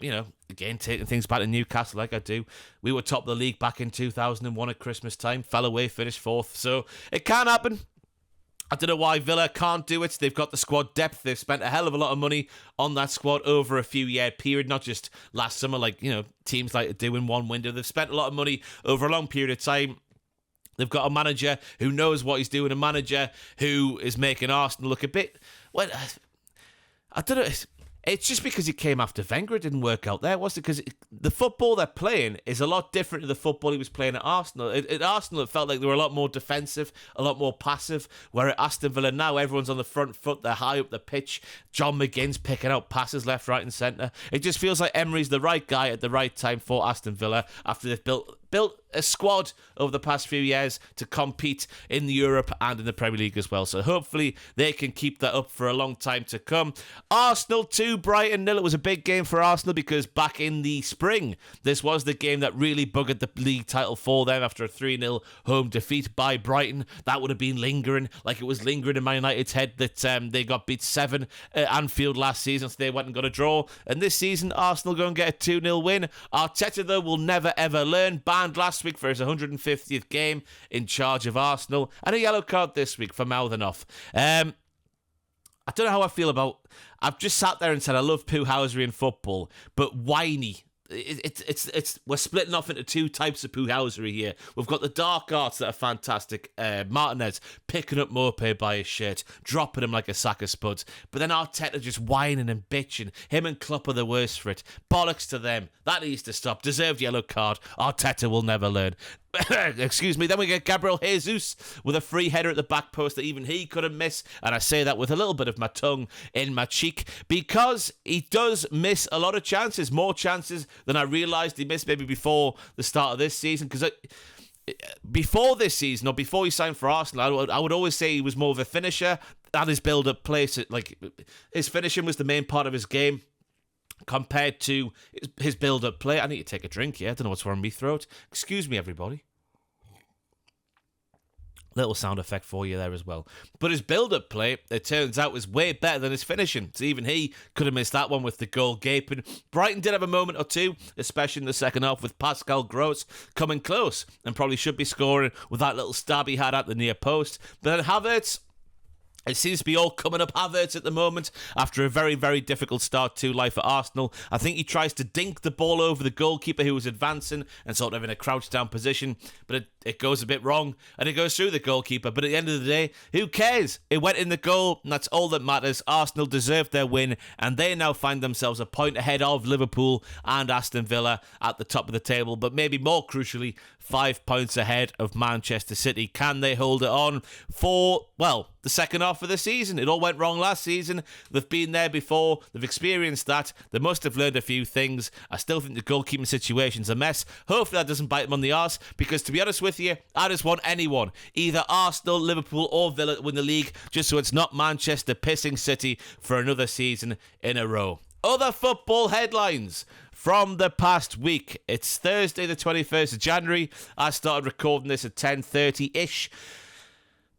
again, taking things back to Newcastle like I do. We were top of the league back in 2001 at Christmas time, fell away, finished 4th. So it can happen. I don't know why Villa can't do it. They've got the squad depth. They've spent a hell of a lot of money on that squad over a few-year period, not just last summer like, teams like to do in one window. They've spent a lot of money over a long period of time. They've got a manager who knows what he's doing, a manager who is making Arsenal look a bit... Well, I don't know... It's just because he came after Wenger, it didn't work out there, was it? Because the football they're playing is a lot different to the football he was playing at Arsenal. At Arsenal, it felt like they were a lot more defensive, a lot more passive, where at Aston Villa now, everyone's on the front foot, they're high up the pitch. John McGinn's picking out passes left, right and centre. It just feels like Emery's the right guy at the right time for Aston Villa after they've built a squad over the past few years to compete in Europe and in the Premier League as well. So hopefully they can keep that up for a long time to come. Arsenal 2, Brighton 0. It was a big game for Arsenal because back in the spring, this was the game that really buggered the league title for them after a 3-0 home defeat by Brighton. That would have been lingering, like it was lingering in Man United's head that they got beat 7 at Anfield last season, so they went and got a draw. And this season, Arsenal go and get a 2-0 win. Arteta, though, will never ever learn. Banned last week for his 150th game in charge of Arsenal, and a yellow card this week for mouthing off. I don't know how I feel about... I've just sat there and said I love poo-housery in football, but whiny. We're splitting off into two types of poo-housery here. We've got the dark arts that are fantastic. Martinez picking up Maupay by his shirt, dropping him like a sack of spuds. But then Arteta just whining and bitching. Him and Klopp are the worst for it. Bollocks to them. That needs to stop. Deserved yellow card. Arteta will never learn. Excuse me. Then we get Gabriel Jesus with a free header at the back post that even he couldn't miss. And I say that with a little bit of my tongue in my cheek, because he does miss a lot of chances, more chances than I realised he missed maybe before the start of this season. Because before this season, or before he signed for Arsenal, I would always say he was more of a finisher. That his build-up play, like his finishing was the main part of his game compared to his build-up play. I need to take a drink here. I don't know what's wrong with my throat. Excuse me, everybody. Little sound effect for you there as well. But his build-up play, it turns out, was way better than his finishing. So even he could have missed that one with the goal gaping. Brighton did have a moment or two, especially in the second half, with Pascal Gross coming close and probably should be scoring with that little stab he had at the near post. But then Havertz It seems to be all coming up Havertz at the moment after a very, very difficult start to life at Arsenal. I think he tries to dink the ball over the goalkeeper who was advancing and sort of in a crouched down position, but it goes a bit wrong and it goes through the goalkeeper. But at the end of the day, who cares? It went in the goal and that's all that matters. Arsenal deserved their win and they now find themselves a point ahead of Liverpool and Aston Villa at the top of the table, but maybe more crucially, 5 points ahead of Manchester City. Can they hold it on for, well, the second half of the season? It all went wrong last season. They've been there before. They've experienced that. They must have learned a few things. I still think the goalkeeping situation's a mess. Hopefully that doesn't bite them on the arse, because to be honest with you, I just want anyone, either Arsenal, Liverpool or Villa, to win the league, just so it's not Manchester pissing City for another season in a row. Other football headlines from the past week. It's Thursday the 21st of January. I started recording this at 10:30-ish.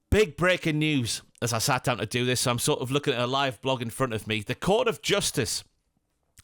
Big breaking news as I sat down to do this, so I'm sort of looking at a live blog in front of me. The Court of Justice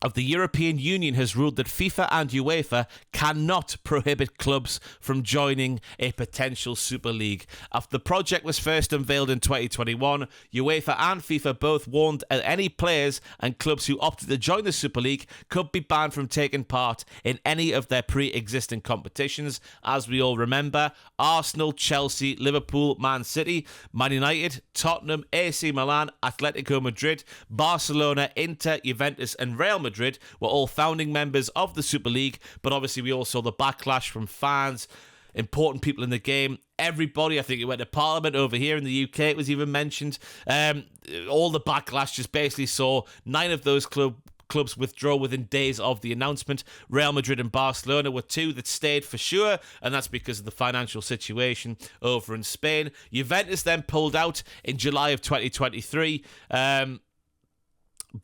of the European Union has ruled that FIFA and UEFA cannot prohibit clubs from joining a potential Super League. After the project was first unveiled in 2021, UEFA and FIFA both warned that any players and clubs who opted to join the Super League could be banned from taking part in any of their pre-existing competitions. As we all remember, Arsenal, Chelsea, Liverpool, Man City, Man United, Tottenham, AC Milan, Atletico Madrid, Barcelona, Inter, Juventus and Real Madrid were all founding members of the Super League, but obviously we all saw the backlash from fans, important people in the game, everybody. I think it went to Parliament over here in the UK, it was even mentioned. All the backlash just basically saw 9 of those clubs withdraw within days of the announcement. Real Madrid and Barcelona were 2 that stayed for sure, and that's because of the financial situation over in Spain. Juventus then pulled out in July of 2023.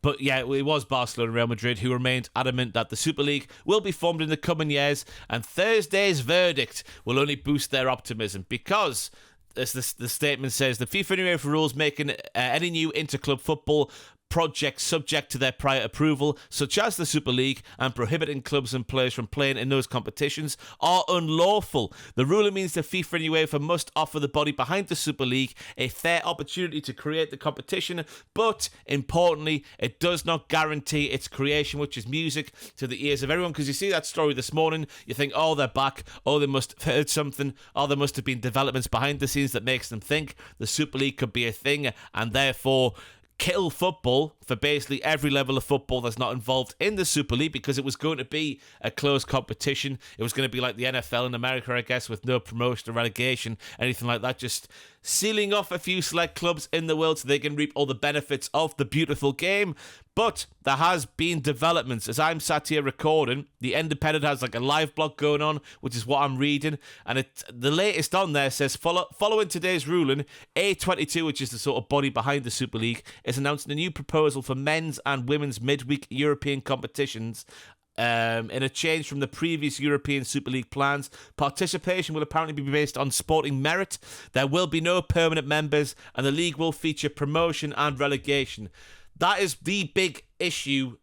But yeah, it was Barcelona and Real Madrid who remained adamant that the Super League will be formed in the coming years, and Thursday's verdict will only boost their optimism, because, as the statement says, the FIFA and UEFA rules making any new interclub football projects subject to their prior approval, such as the Super League, and prohibiting clubs and players from playing in those competitions, are unlawful. The ruling means that FIFA and UEFA must offer the body behind the Super League a fair opportunity to create the competition, but importantly, it does not guarantee its creation, which is music to the ears of everyone. Because you see that story this morning, you think, oh, they're back, oh, they must have heard something, oh, there must have been developments behind the scenes that makes them think the Super League could be a thing, and therefore kill football for basically every level of football that's not involved in the Super League, because it was going to be a closed competition. It was going to be like the NFL in America, I guess, with no promotion or relegation, anything like that, just sealing off a few select clubs in the world so they can reap all the benefits of the beautiful game. But there has been developments. As I'm sat here recording, The Independent has like a live blog going on, which is what I'm reading, and the latest on there says, following today's ruling, A22, which is the sort of body behind the Super League, is announcing a new proposal for men's and women's midweek European competitions. In a change from the previous European Super League plans, participation will apparently be based on sporting merit. There will be no permanent members, and the league will feature promotion and relegation. That is the big issue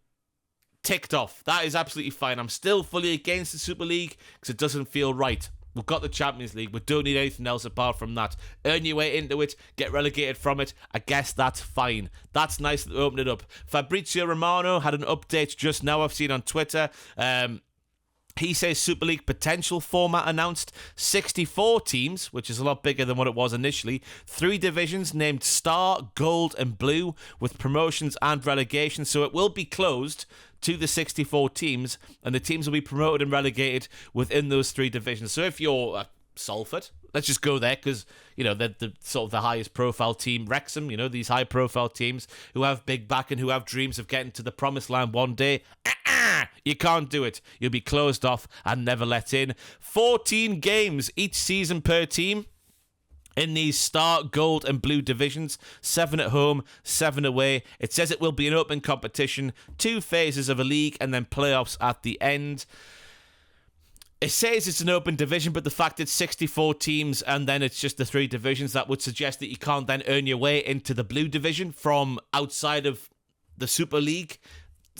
ticked off. That is absolutely fine. I'm still fully against the Super League because it doesn't feel right. We've got the Champions League. We don't need anything else apart from that. Earn your way into it, get relegated from it. I guess that's fine. That's nice to open it up. Fabrizio Romano had an update just now I've seen on Twitter. He says Super League potential format announced. 64 teams, which is a lot bigger than what it was initially. 3 divisions named Star, Gold and Blue, with promotions and relegation. So it will be closed to the 64 teams, and the teams will be promoted and relegated within those 3 divisions. So if you're Salford, let's just go there, because, you know, they're the sort of the highest profile team. Wrexham, you know, these high profile teams who have big back and who have dreams of getting to the promised land one day. You can't do it. You'll be closed off and never let in. 14 games each season per team in these Star, Gold and Blue divisions. 7 at home, 7 away. It says it will be an open competition, 2 phases of a league, and then playoffs at the end. It says it's an open division, but the fact it's 64 teams and then it's just the 3 divisions, that would suggest that you can't then earn your way into the Blue division from outside of the Super League.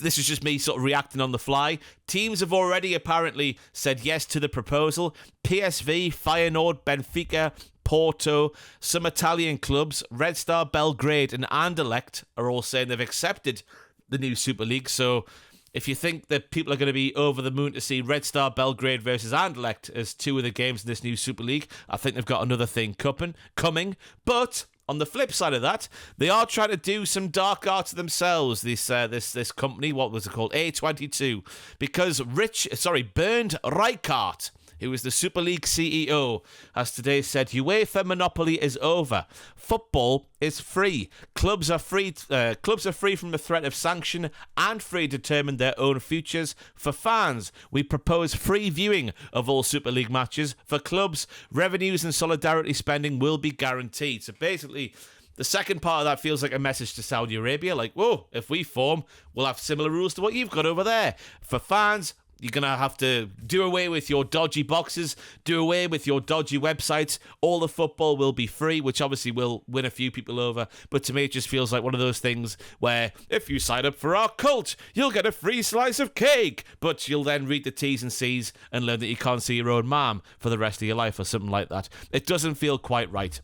This is just me sort of reacting on the fly. Teams have already apparently said yes to the proposal. PSV, Feyenoord, Benfica, Porto, some Italian clubs, Red Star Belgrade and Anderlecht are all saying they've accepted the new Super League. So if you think that people are going to be over the moon to see Red Star Belgrade versus Anderlecht as two of the games in this new Super League, I think they've got another thing coming. But on the flip side of that, they are trying to do some dark arts themselves. This company, what was it called? A22, because Bernd Rijkaard, who is the Super League CEO, has today said UEFA monopoly is over. Football is free. Clubs are free from the threat of sanction and free to determine their own futures. For fans, we propose free viewing of all Super League matches. For clubs, revenues and solidarity spending will be guaranteed. So basically, the second part of that feels like a message to Saudi Arabia, like, whoa, if we form, we'll have similar rules to what you've got over there. For fans, you're going to have to do away with your dodgy boxes, do away with your dodgy websites. All the football will be free, which obviously will win a few people over. But to me, it just feels like one of those things where if you sign up for our cult, you'll get a free slice of cake. But you'll then read the T's and C's and learn that you can't see your own mom for the rest of your life or something like that. It doesn't feel quite right.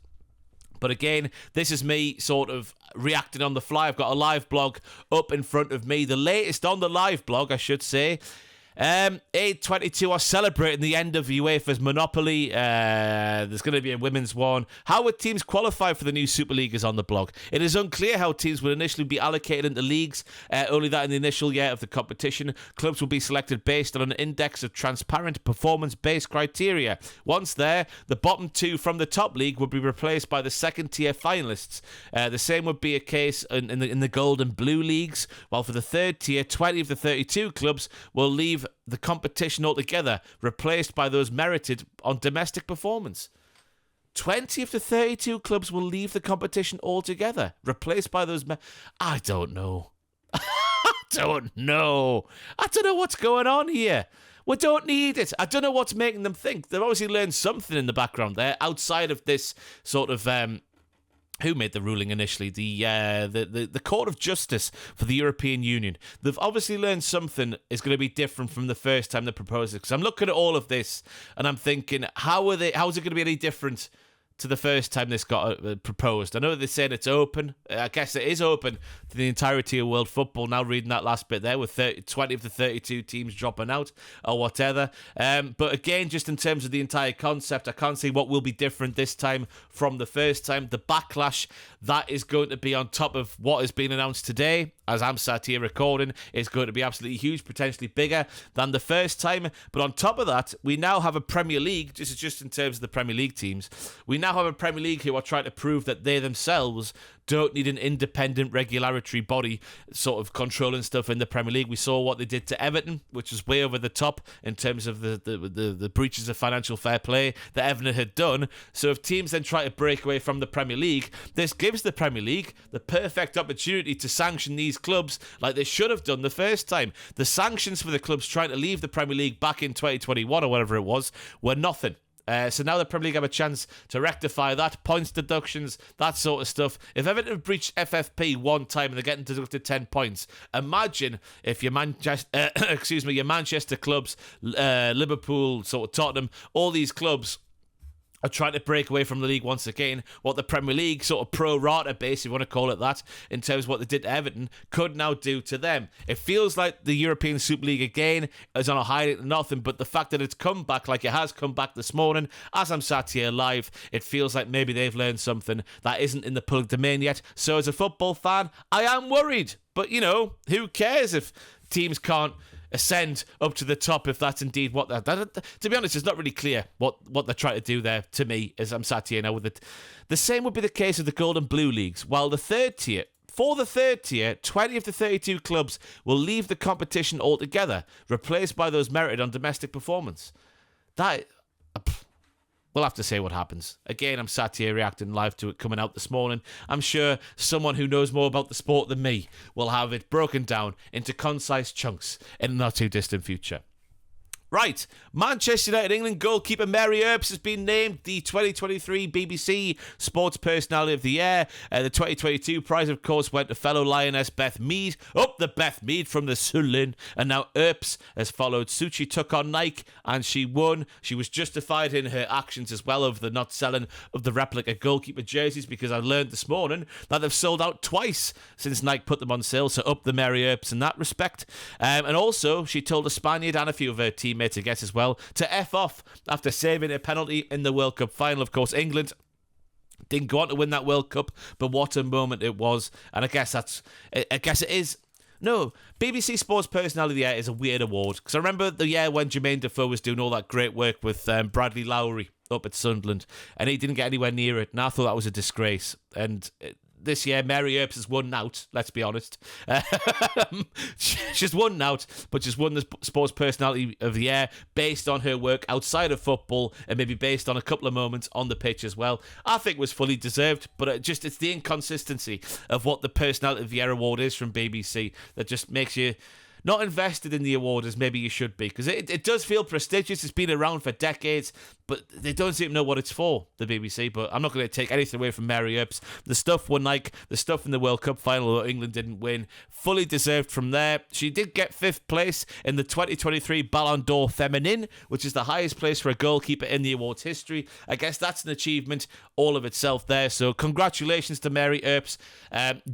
But again, this is me sort of reacting on the fly. I've got a live blog up in front of me. The latest on the live blog, I should say. A22 are celebrating the end of UEFA's monopoly. There's going to be a women's one. How would teams qualify for the new Super League is on the blog. It is unclear how teams will initially be allocated into leagues. Only that in the initial year of the competition, clubs will be selected based on an index of transparent performance-based criteria. Once there, the bottom two from the top league would be replaced by the second-tier finalists. The same would be a case in the gold and blue leagues, while for the third tier, 20 of the 32 clubs will leave the competition altogether, replaced by those merited on domestic performance. 20 of the 32 clubs will leave the competition altogether, replaced by those... I don't know. I don't know what's going on here. We don't need it. I don't know what's making them think. They've obviously learned something in the background there, outside of this sort of... who made the ruling initially? The Court of Justice for the European Union. They've obviously learned something is going to be different from the first time they proposed it. Because I'm looking at all of this and I'm thinking, how is it going to be any different to the first time this got proposed? I know they said it's open. I guess it is open to the entirety of world football. Now reading that last bit there with 20 of the 32 teams dropping out or whatever. But again, just in terms of the entire concept, I can't see what will be different this time from the first time. The backlash that is going to be on top of what has been announced today, as I'm sat here recording, is going to be absolutely huge, potentially bigger than the first time. But on top of that, we now have a Premier League, this is just in terms of the Premier League teams, we now have a Premier League who are trying to prove that they themselves don't need an independent regulatory body sort of controlling stuff in the Premier League. We saw what they did to Everton, which was way over the top in terms of the breaches of financial fair play that Everton had done. So if teams then try to break away from the Premier League, this gives the Premier League the perfect opportunity to sanction these clubs like they should have done the first time. The sanctions for the clubs trying to leave the Premier League back in 2021 or whatever it was were nothing. So now the Premier League have a chance to rectify that, points deductions, that sort of stuff. If Everton have breached FFP one time and they're getting deducted 10 points, imagine if your Manchester clubs, Liverpool, sort of Tottenham, all these clubs are trying to break away from the league once again. What the Premier League sort of pro-rata base, if you want to call it that, in terms of what they did to Everton, could now do to them. It feels like the European Super League again is on a high to nothing, but the fact that it's come back like it has come back this morning, as I'm sat here live, it feels like maybe they've learned something that isn't in the public domain yet. So as a football fan, I am worried. But, you know, who cares if teams can't ascend up to the top if that's indeed what to be honest, it's not really clear what they're trying to do there to me as I'm sat here now with it. The same would be the case of the gold and blue leagues. While the third tier, 20 of the 32 clubs will leave the competition altogether, replaced by those merited on domestic performance. We'll have to see what happens. Again, I'm sat here reacting live to it coming out this morning. I'm sure someone who knows more about the sport than me will have it broken down into concise chunks in the not too distant future. Right, Manchester United England goalkeeper Mary Earps has been named the 2023 BBC Sports Personality of the Year. The 2022 prize, of course, went to fellow lioness Beth Mead. Up the Beth Mead from the Sunderland. And now Earps has followed suit. She took on Nike and she won. She was justified in her actions as well of the not selling of the replica goalkeeper jerseys, because I learned this morning that they've sold out twice since Nike put them on sale. So up the Mary Earps in that respect. And also, she told a Spaniard and a few of her teammates, I guess as well, to F off after saving a penalty in the World Cup final. Of course, England didn't go on to win that World Cup, but what a moment it was. And I guess it is. No, BBC Sports Personality of the Year is a weird award, because I remember the year when Jermaine Defoe was doing all that great work with Bradley Lowry up at Sunderland, and he didn't get anywhere near it, and I thought that was a disgrace. And this year, Mary Earps has won out, let's be honest. She's won out, but she's won the Sports Personality of the Year based on her work outside of football, and maybe based on a couple of moments on the pitch as well. I think it was fully deserved, but it's the inconsistency of what the Personality of the Year award is from BBC that just makes you not invested in the award as maybe you should be, because it does feel prestigious. It's been around for decades, but they don't seem to know what it's for, the BBC. But I'm not going to take anything away from Mary Earps. The stuff won Nike, the stuff in the World Cup final that England didn't win, fully deserved from there. She did get 5th place in the 2023 Ballon d'Or Féminine, which is the highest place for a goalkeeper in the awards history. I guess that's an achievement all of itself there. So congratulations to Mary Earps.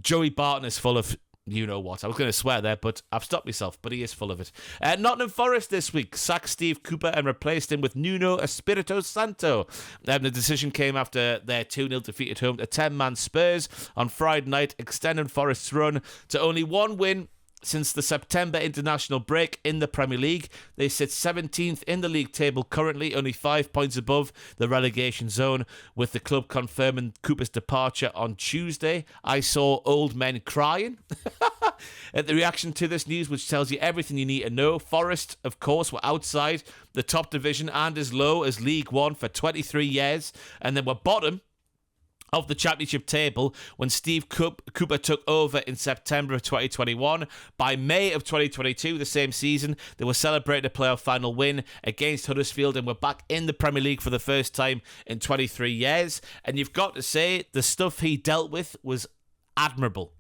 Joey Barton is full of you know what. I was going to swear there, but I've stopped myself, but he is full of it. Nottingham Forest this week sacked Steve Cooper and replaced him with Nuno Espirito Santo. The decision came after their 2-0 defeat at home to 10-man Spurs on Friday night, extending Forest's run to only one win since the September international break in the Premier League. They sit 17th in the league table currently, only 5 points above the relegation zone, with the club confirming Cooper's departure on Tuesday. I saw old men crying at the reaction to this news, which tells you everything you need to know. Forest, of course, were outside the top division and as low as League One for 23 years, and then were bottom of the championship table when Steve Cooper took over in September of 2021. By May of 2022, the same season, they were celebrating a playoff final win against Huddersfield and were back in the Premier League for the first time in 23 years. And you've got to say, the stuff he dealt with was admirable.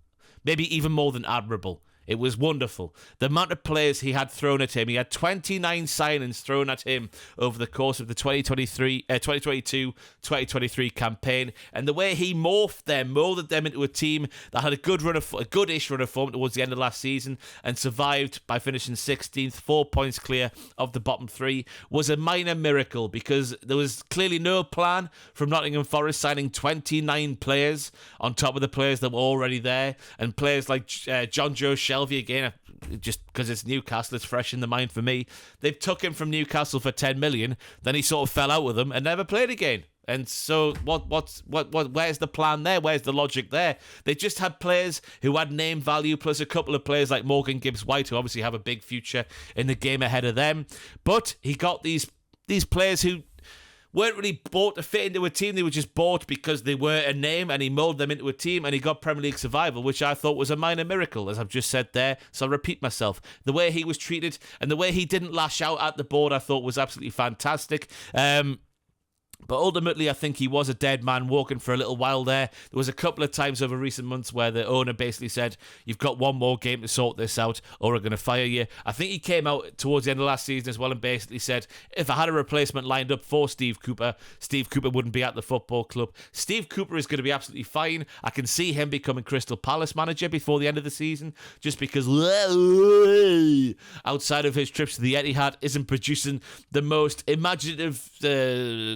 Maybe even more than admirable. It was wonderful. The amount of players he had thrown at him. He had 29 signings thrown at him over the course of the 2022-2023 campaign. And the way he morphed them, molded them into a team that had a goodish run of form towards the end of last season and survived by finishing 16th, 4 points clear of the bottom three, was a minor miracle, because there was clearly no plan from Nottingham Forest signing 29 players on top of the players that were already there. And players like John Joe Shelby, again, just because it's Newcastle, it's fresh in the mind for me. They've took him from Newcastle for 10 million, then he sort of fell out with them and never played again. And so where's the plan there? Where's the logic there? They just had players who had name value, plus a couple of players like Morgan Gibbs-White, who obviously have a big future in the game ahead of them. But he got these players who weren't really bought to fit into a team. They were just bought because they were a name, and he molded them into a team, and he got Premier League survival, which I thought was a minor miracle, as I've just said there. So I'll repeat myself. The way he was treated and the way he didn't lash out at the board, I thought was absolutely fantastic. But ultimately, I think he was a dead man walking for a little while there. There was a couple of times over recent months where the owner basically said, you've got one more game to sort this out or we're going to fire you. I think he came out towards the end of last season as well and basically said, if I had a replacement lined up for Steve Cooper wouldn't be at the football club. Steve Cooper is going to be absolutely fine. I can see him becoming Crystal Palace manager before the end of the season, just because outside of his trips to the Etihad isn't producing the most imaginative,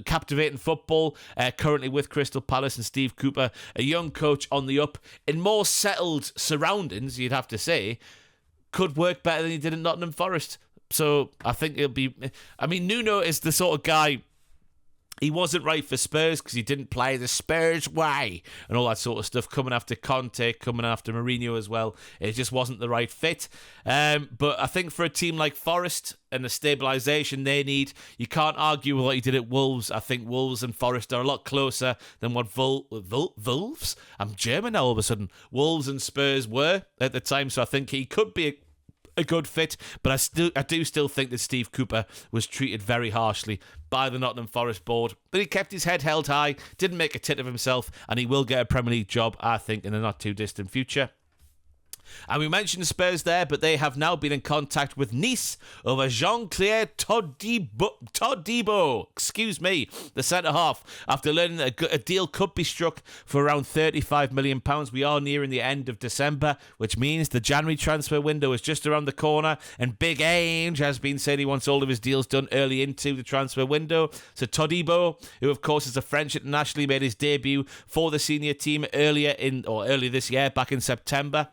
captivating football currently with Crystal Palace. And Steve Cooper, a young coach on the up in more settled surroundings, you'd have to say, could work better than he did at Nottingham Forest. So I think it'll be, I mean, Nuno is the sort of guy, he wasn't right for Spurs because he didn't play the Spurs way and all that sort of stuff, coming after Conte, coming after Mourinho as well. It just wasn't the right fit. But I think for a team like Forest and the stabilisation they need, you can't argue with what he did at Wolves. I think Wolves and Forest are a lot closer than what Wolves? I'm German now all of a sudden. Wolves and Spurs were at the time, so I think he could be a good fit, but I do still think that Steve Cooper was treated very harshly by the Nottingham Forest board. But he kept his head held high, didn't make a tit of himself, and he will get a Premier League job, I think, in the not too distant future. And we mentioned Spurs there, but they have now been in contact with Nice over Jean-Claire Todibo, the centre-half, after learning that a deal could be struck for around £35 million. We are nearing the end of December, which means the January transfer window is just around the corner, and Big Ange has been saying he wants all of his deals done early into the transfer window. So Todibo, who of course is a French international, made his debut for the senior team earlier this year, back in September,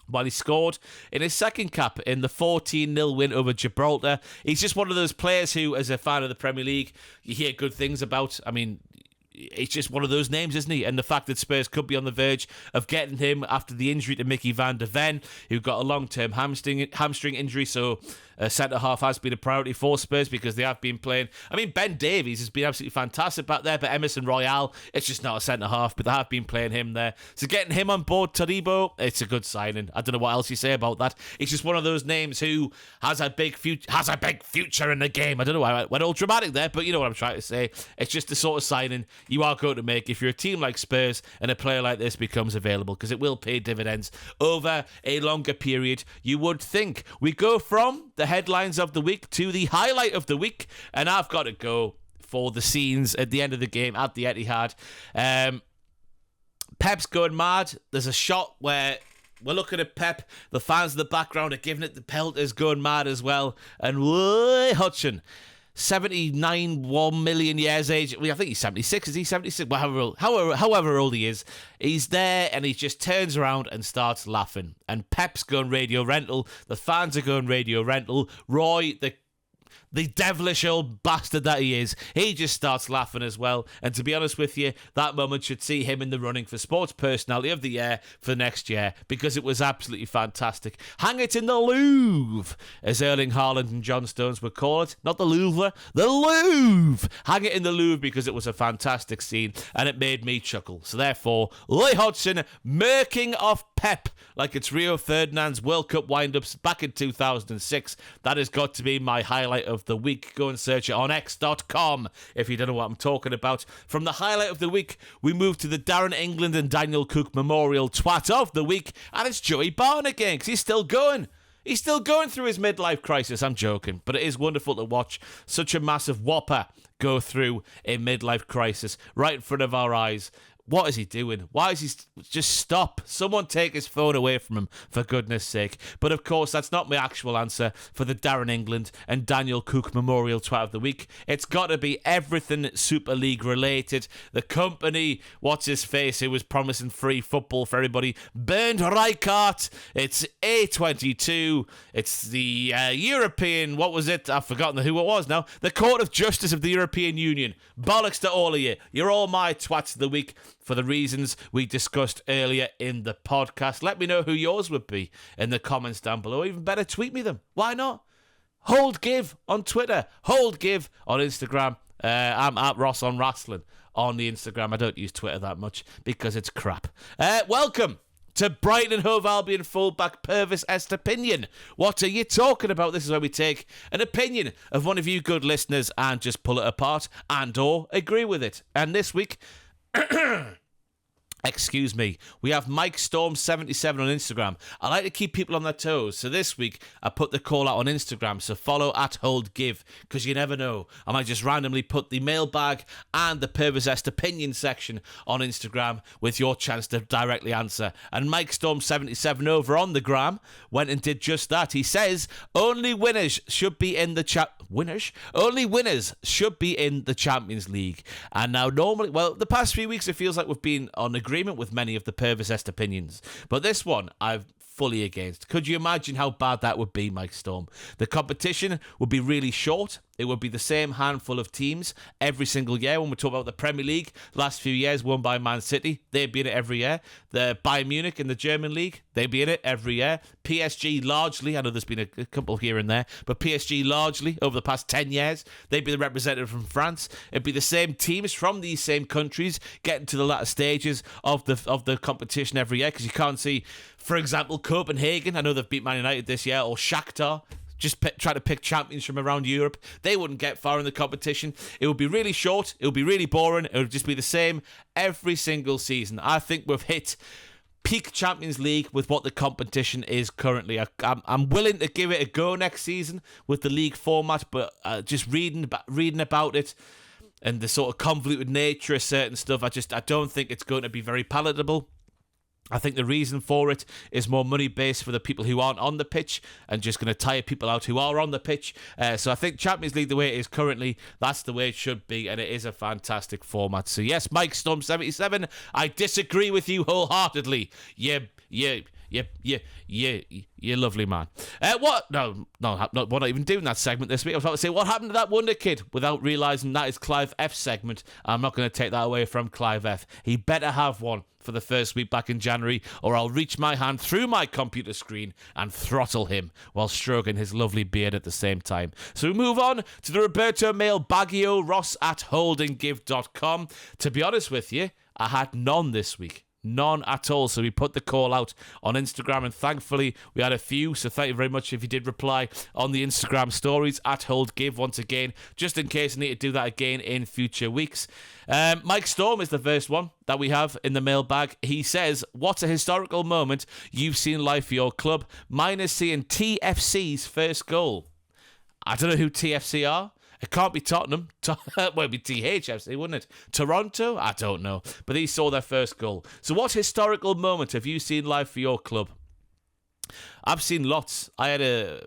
while he scored in his second cap in the 14-0 win over Gibraltar. He's just one of those players who, as a fan of the Premier League, you hear good things about. I mean, it's just one of those names, isn't he? And the fact that Spurs could be on the verge of getting him after the injury to Mickey van der Ven, who got a long-term hamstring injury, so centre-half has been a priority for Spurs because they have been playing. I mean, Ben Davies has been absolutely fantastic back there, but Emerson Royale, it's just not a centre-half, but they have been playing him there. So getting him on board, Todibo, it's a good signing. I don't know what else you say about that. It's just one of those names who has a big future in the game. I don't know why I went all dramatic there, but you know what I'm trying to say. It's just the sort of signing you are going to make if you're a team like Spurs and a player like this becomes available, because it will pay dividends over a longer period, you would think. We go from the headlines of the week to the highlight of the week, and I've got to go for the scenes at the end of the game at the Etihad. Pep's going mad. There's a shot where we're looking at Pep, the fans in the background are giving it the pelters, going mad as well, and Roy Hodgson, 79 1 million years age. I think he's 76. Is he 76? Well, however old he is, he's there and he just turns around and starts laughing. And Pep's going radio rental. The fans are going radio rental. Roy, the devilish old bastard that he is, he just starts laughing as well. And to be honest with you, that moment should see him in the running for Sports Personality of the Year for next year, because it was absolutely fantastic. Hang it in the Louvre, as Erling Haaland and John Stones would call it. Not the Louvre, the Louvre. Hang it in the Louvre, because it was a fantastic scene and it made me chuckle. So therefore, Roy Hodgson murking off Pep like it's Rio Ferdinand's World Cup wind-ups back in 2006. That has got to be my highlight of the week. Go and search it on x.com if you don't know what I'm talking about. From the highlight of the week, we move to the Darren England and Daniel Cook Memorial Twat of the Week, and it's Joey Barton again, because he's still going. He's still going through his midlife crisis. I'm joking, but it is wonderful to watch such a massive whopper go through a midlife crisis right in front of our eyes. What is he doing? Why is he just stop? Someone take his phone away from him, for goodness sake. But of course, that's not my actual answer for the Darren England and Daniel Cook Memorial Twat of the Week. It's got to be everything Super League related. The company, what's his face, who was promising free football for everybody, Bernd Rijkaard. It's A22. It's the European, what was it? I've forgotten who it was now. The Court of Justice of the European Union. Bollocks to all of you. You're all my twats of the week, for the reasons we discussed earlier in the podcast. Let me know who yours would be in the comments down below. Even better, tweet me them. Why not? Hold Give on Twitter. Hold Give on Instagram. I'm at Ross on Wrestling on the Instagram. I don't use Twitter that much because it's crap. Welcome to Brighton and Hove Albion fullback Purvis Estepinian. What are you talking about? This is where we take an opinion of one of you good listeners and just pull it apart and or agree with it. And this week, excuse me, we have Mike Storm 77 on Instagram. I like to keep people on their toes, so this week I put the call out on Instagram, so follow at Hold Give, because you never know, I might just randomly put the mailbag and the Purvisest opinion section on Instagram with your chance to directly answer. And Mike Storm 77 over on the gram went and did just that. He says only winners should be in the Only winners should be in the Champions League. And now normally, well, the past few weeks it feels like we've been on agreement with many of the Purvisest opinions, but this one I've fully against. Could you imagine how bad that would be, Mike Storm? The competition would be really short. it would be the same handful of teams every single year. When we talk about the Premier League, last few years won by Man City, they'd be in it every year. The Bayern Munich in the German league, they'd be in it every year. PSG largely, I know there's been a couple here and there, but PSG largely over the past 10 years, they'd be the representative from France. It'd be the same teams from these same countries getting to the latter stages of the competition every year, because you can't see, for example, Copenhagen, I know they've beat Man United this year, or Shakhtar, just try to pick champions from around Europe. They wouldn't get far in the competition. It would be really short. It would be really boring. It would just be the same every single season. I think we've hit peak Champions League with what the competition is currently. I'm willing to give it a go next season with the league format, but just reading about it and the sort of convoluted nature of certain stuff, I don't think it's going to be very palatable. I think the reason for it is more money-based for the people who aren't on the pitch and just going to tire people out who are on the pitch. So I think Champions League, the way it is currently, that's the way it should be, and it is a fantastic format. So yes, Mike Storm 77, I disagree with you wholeheartedly. You're lovely, man. What? No, we're not even doing that segment this week. I was about to say, what happened to that Wonder Kid? Without realising that is Clive F's segment. I'm not going to take that away from Clive F. He better have one for the first week back in January, or I'll reach my hand through my computer screen and throttle him while stroking his lovely beard at the same time. So we move on to the Roberto Mail Baggio Ross at holdinggive.com. To be honest with you, I had none this week. None at all. So we put the call out on Instagram, and thankfully we had a few. So thank you very much if you did reply on the Instagram stories at holdgive once again, just in case I need to do that again in future weeks. Mike Storm is the first one that we have in the mailbag. He says, what's a historical moment you've seen live for your club? Mine is seeing TFC's first goal. I don't know who TFC are. It can't be Tottenham. Well, it'd be THFC, wouldn't it? Toronto? I don't know. But he saw their first goal. So what historical moment have you seen live for your club? I've seen lots. I had a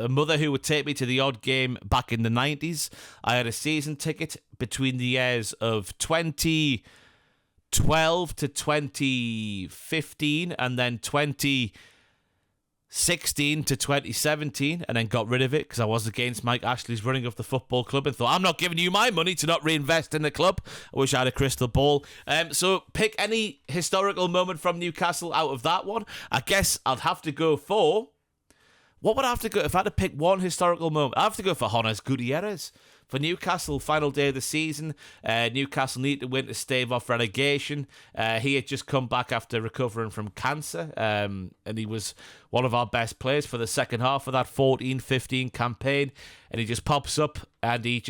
mother who would take me to the odd game back in the 90s. I had a season ticket between the years of 2012 to 2015, and then 2016 to 2017, and then got rid of it because I was against Mike Ashley's running of the football club and thought, I'm not giving you my money to not reinvest in the club. I wish I had a crystal ball. So pick any historical moment from Newcastle out of that one. I guess I'd have to go for... What would I have to go... If I had to pick one historical moment, I'd have to go for Jonas Gutierrez. For Newcastle, final day of the season, Newcastle need to win to stave off relegation. He had just come back after recovering from cancer, and he was one of our best players for the second half of that 14-15 campaign, and he just pops up and he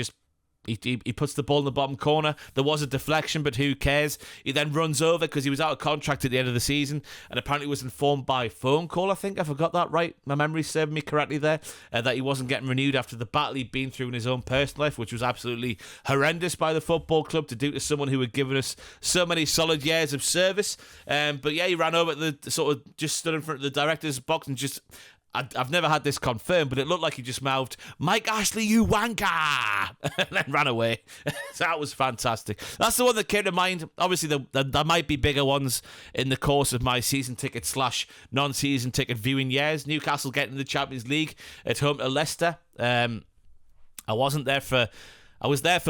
puts the ball in the bottom corner. There was a deflection, but who cares? He then runs over because he was out of contract at the end of the season, and apparently was informed by phone call, I think. I forgot that right. My memory's serving me correctly there, that he wasn't getting renewed after the battle he'd been through in his own personal life, which was absolutely horrendous by the football club to do to someone who had given us so many solid years of service. But yeah, he ran over at the sort of just stood in front of the director's box and just... I've never had this confirmed, but it looked like he just mouthed, Mike Ashley, you wanker, and then ran away. So that was fantastic. That's the one that came to mind. Obviously, there might be bigger ones in the course of my season ticket / non-season ticket viewing years. Newcastle getting the Champions League at home to Leicester. I was there for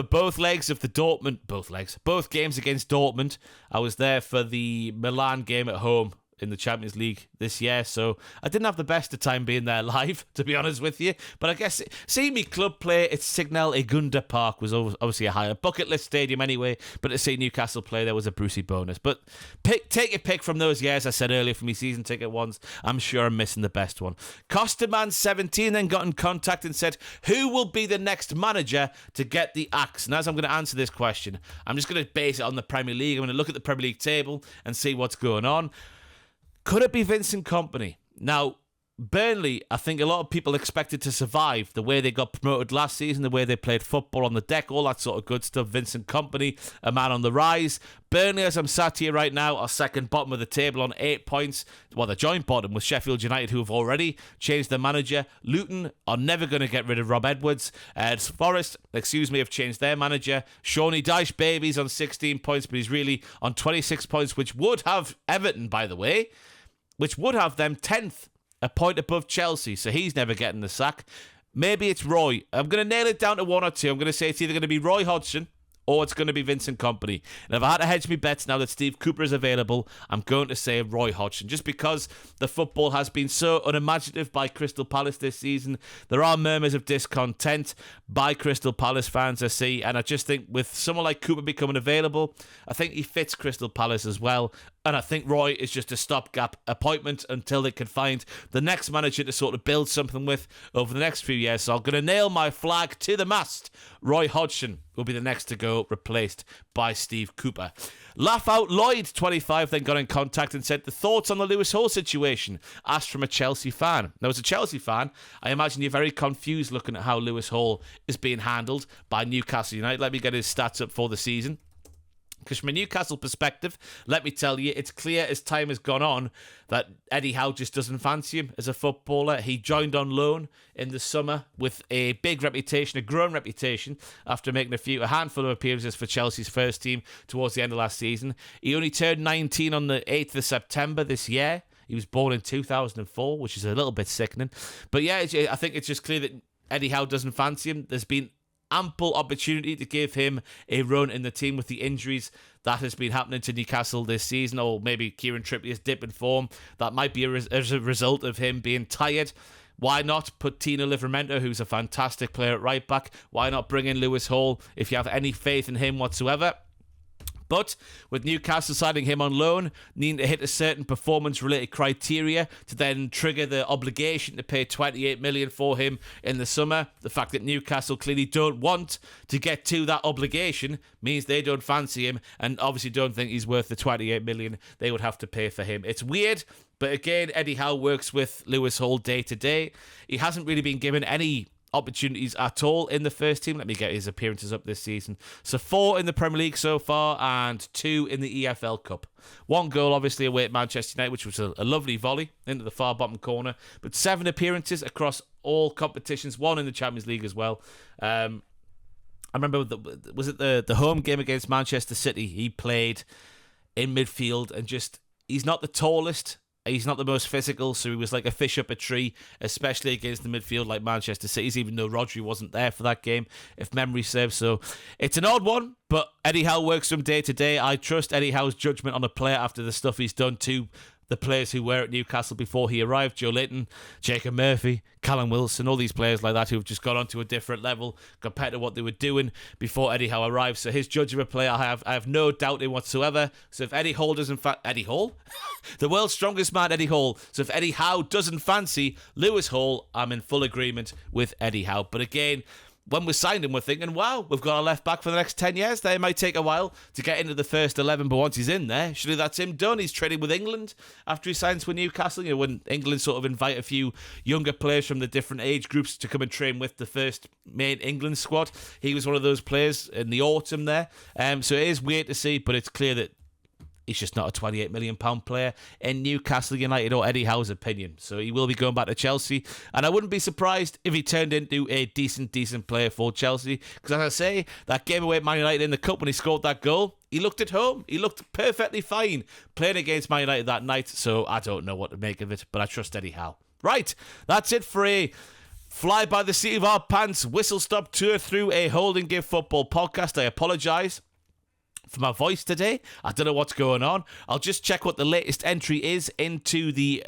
both legs of the both games against Dortmund. I was there for the Milan game at home in the Champions League this year, so I didn't have the best of time being there live, to be honest with you. But I guess seeing me club play at Signal Igunda Park was obviously a higher bucket list stadium anyway, but to see Newcastle play there was a Brucey bonus. But take a pick from those years I said earlier for me season ticket ones. I'm sure I'm missing the best one. Costaman17 then got in contact and said, who will be the next manager to get the axe? And as I'm going to answer this question, I'm just going to base it on the Premier League. I'm going to look at the Premier League table and see what's going on. Could it be Vincent Kompany? Now, Burnley, I think a lot of people expected to survive the way they got promoted last season, the way they played football on the deck, all that sort of good stuff. Vincent Kompany, a man on the rise. Burnley, as I'm sat here right now, are second bottom of the table on 8 points. Well, they're joint bottom with Sheffield United, who have already changed their manager. Luton are never going to get rid of Rob Edwards. Forest, have changed their manager. Shawnee Dyche Babies on 16 points, but he's really on 26 points, which would have Everton, by the way, which would have them 10th, a point above Chelsea, so he's never getting the sack. maybe it's Roy. I'm going to nail it down to one or two. I'm going to say it's either going to be Roy Hodgson or it's going to be Vincent Kompany. And if I had to hedge my bets now that Steve Cooper is available, I'm going to say Roy Hodgson, just because the football has been so unimaginative by Crystal Palace this season. There are murmurs of discontent by Crystal Palace fans, I see, and I just think with someone like Cooper becoming available, I think he fits Crystal Palace as well. And I think Roy is just a stopgap appointment until they can find the next manager to sort of build something with over the next few years. So I'm going to nail my flag to the mast. Roy Hodgson will be the next to go, replaced by Steve Cooper. Laugh Out Lloyd, 25, then got in contact and said the thoughts on the Lewis Hall situation, asked from a Chelsea fan. Now, as a Chelsea fan, I imagine you're very confused looking at how Lewis Hall is being handled by Newcastle United. Let me get his stats up for the season. Because from a Newcastle perspective, let me tell you, it's clear as time has gone on that Eddie Howe just doesn't fancy him as a footballer. He joined on loan in the summer with a big reputation, a growing reputation, after making a handful of appearances for Chelsea's first team towards the end of last season. He only turned 19 on the 8th of September this year. He was born in 2004, which is a little bit sickening. But yeah, I think it's just clear that Eddie Howe doesn't fancy him. There's been ample opportunity to give him a run in the team with the injuries that has been happening to Newcastle this season, or maybe Kieran Trippier's dip in form. That might be as a result of him being tired. Why not put Tino Livramento, who's a fantastic player at right back? Why not bring in Lewis Hall if you have any faith in him whatsoever? But with Newcastle signing him on loan, needing to hit a certain performance-related criteria to then trigger the obligation to pay $28 million for him in the summer, the fact that Newcastle clearly don't want to get to that obligation means they don't fancy him and obviously don't think he's worth the $28 million they would have to pay for him. It's weird, but again, Eddie Howe works with Lewis Hall day to day. He hasn't really been given any opportunities at all in the first team. Let me get his appearances up this season. So 4 in the Premier League so far and 2 in the EFL Cup. 1 goal obviously away at Manchester United, which was a lovely volley into the far bottom corner, but 7 appearances across all competitions, 1 in the Champions League as well. I remember, was it the home game against Manchester City? He played in midfield and just, he's not the tallest, he's not the most physical, so he was like a fish up a tree, especially against the midfield like Manchester City's, even though Rodri wasn't there for that game, if memory serves. So it's an odd one, but Eddie Howe works from day to day. I trust Eddie Howe's judgment on a player after the stuff he's done to the players who were at Newcastle before he arrived. Joe Linton, Jacob Murphy, Callum Wilson, all these players like that who've just gone on to a different level compared to what they were doing before Eddie Howe arrived. So his judge of a player, I have no doubt in whatsoever. So if Eddie Hall doesn't Eddie Hall? The world's strongest man, Eddie Hall. So if Eddie Howe doesn't fancy Lewis Hall, I'm in full agreement with Eddie Howe. But again, when we signed him, we're thinking, wow, we've got a left back for the next 10 years. It might take a while to get into the first 11, but once he's in there, surely that's him done. He's training with England after he signs with Newcastle. You know, when England sort of invite a few younger players from the different age groups to come and train with the first main England squad, he was one of those players in the autumn there. So it is weird to see, but it's clear that he's just not a £28 million player in Newcastle United or Eddie Howe's opinion. So he will be going back to Chelsea. And I wouldn't be surprised if he turned into a decent player for Chelsea. Because as I say, that game away at Man United in the Cup when he scored that goal, he looked at home. He looked perfectly fine playing against Man United that night. So I don't know what to make of it, but I trust Eddie Howe. Right, that's it for a fly by the seat of our pants, whistle stop tour through a hold and give football podcast. I apologise for my voice today. I don't know what's going on. I'll just check what the latest entry is into the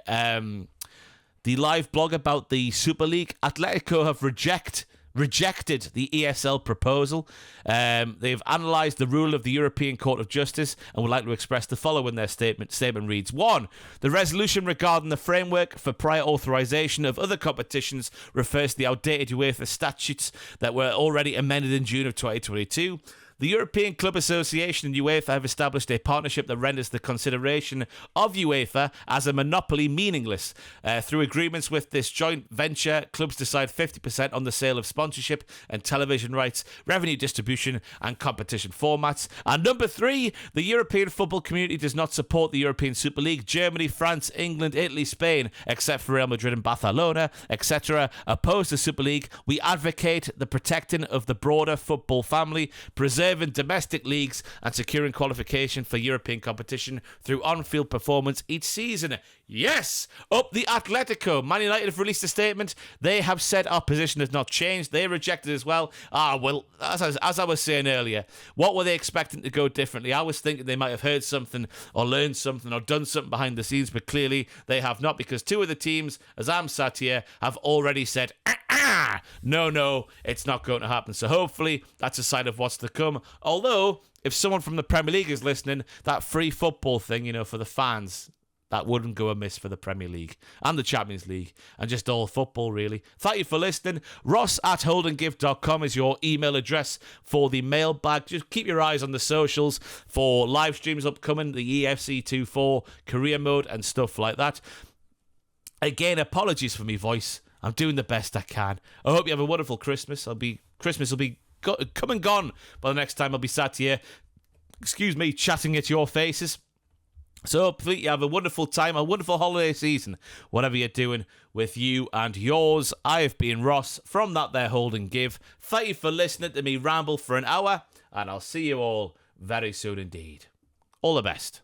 live blog about the Super League. Atletico have rejected the ESL proposal. They've analysed the rule of the European Court of Justice and would like to express the following in their statement. Statement reads, 1. The resolution regarding the framework for prior authorisation of other competitions refers to the outdated UEFA statutes that were already amended in June of 2022. The European Club Association and UEFA have established a partnership that renders the consideration of UEFA as a monopoly meaningless. Through agreements with this joint venture, clubs decide 50% on the sale of sponsorship and television rights, revenue distribution and competition formats. And number 3, the European football community does not support the European Super League. Germany, France, England, Italy, Spain, except for Real Madrid and Barcelona, etc., oppose the Super League. We advocate the protecting of the broader football family, preserve preserving domestic leagues and securing qualification for European competition through on-field performance each season. Yes! Up the Atletico. Man United have released a statement. They have said our position has not changed. They rejected as well. Well, as I was saying earlier, what were they expecting to go differently? I was thinking they might have heard something or learned something or done something behind the scenes, but clearly they have not, because two of the teams, as I'm sat here, have already said, no, it's not going to happen. So hopefully that's a sign of what's to come. Although, if someone from the Premier League is listening, that free football thing, for the fans, that wouldn't go amiss for the Premier League and the Champions League and just all football, really. Thank you for listening. ross@holdandgive.com is your email address for the mailbag. Just keep your eyes on the socials for live streams upcoming, the EFC24 career mode and stuff like that. Again, apologies for my voice. I'm doing the best I can. I hope you have a wonderful Christmas. Christmas will be come and gone by the next time I'll be sat here, chatting at your faces. So hopefully you have a wonderful time, a wonderful holiday season, whatever you're doing with you and yours. I have been Ross from That There Hold and Give. Thank you for listening to me ramble for an hour, and I'll see you all very soon indeed. All the best.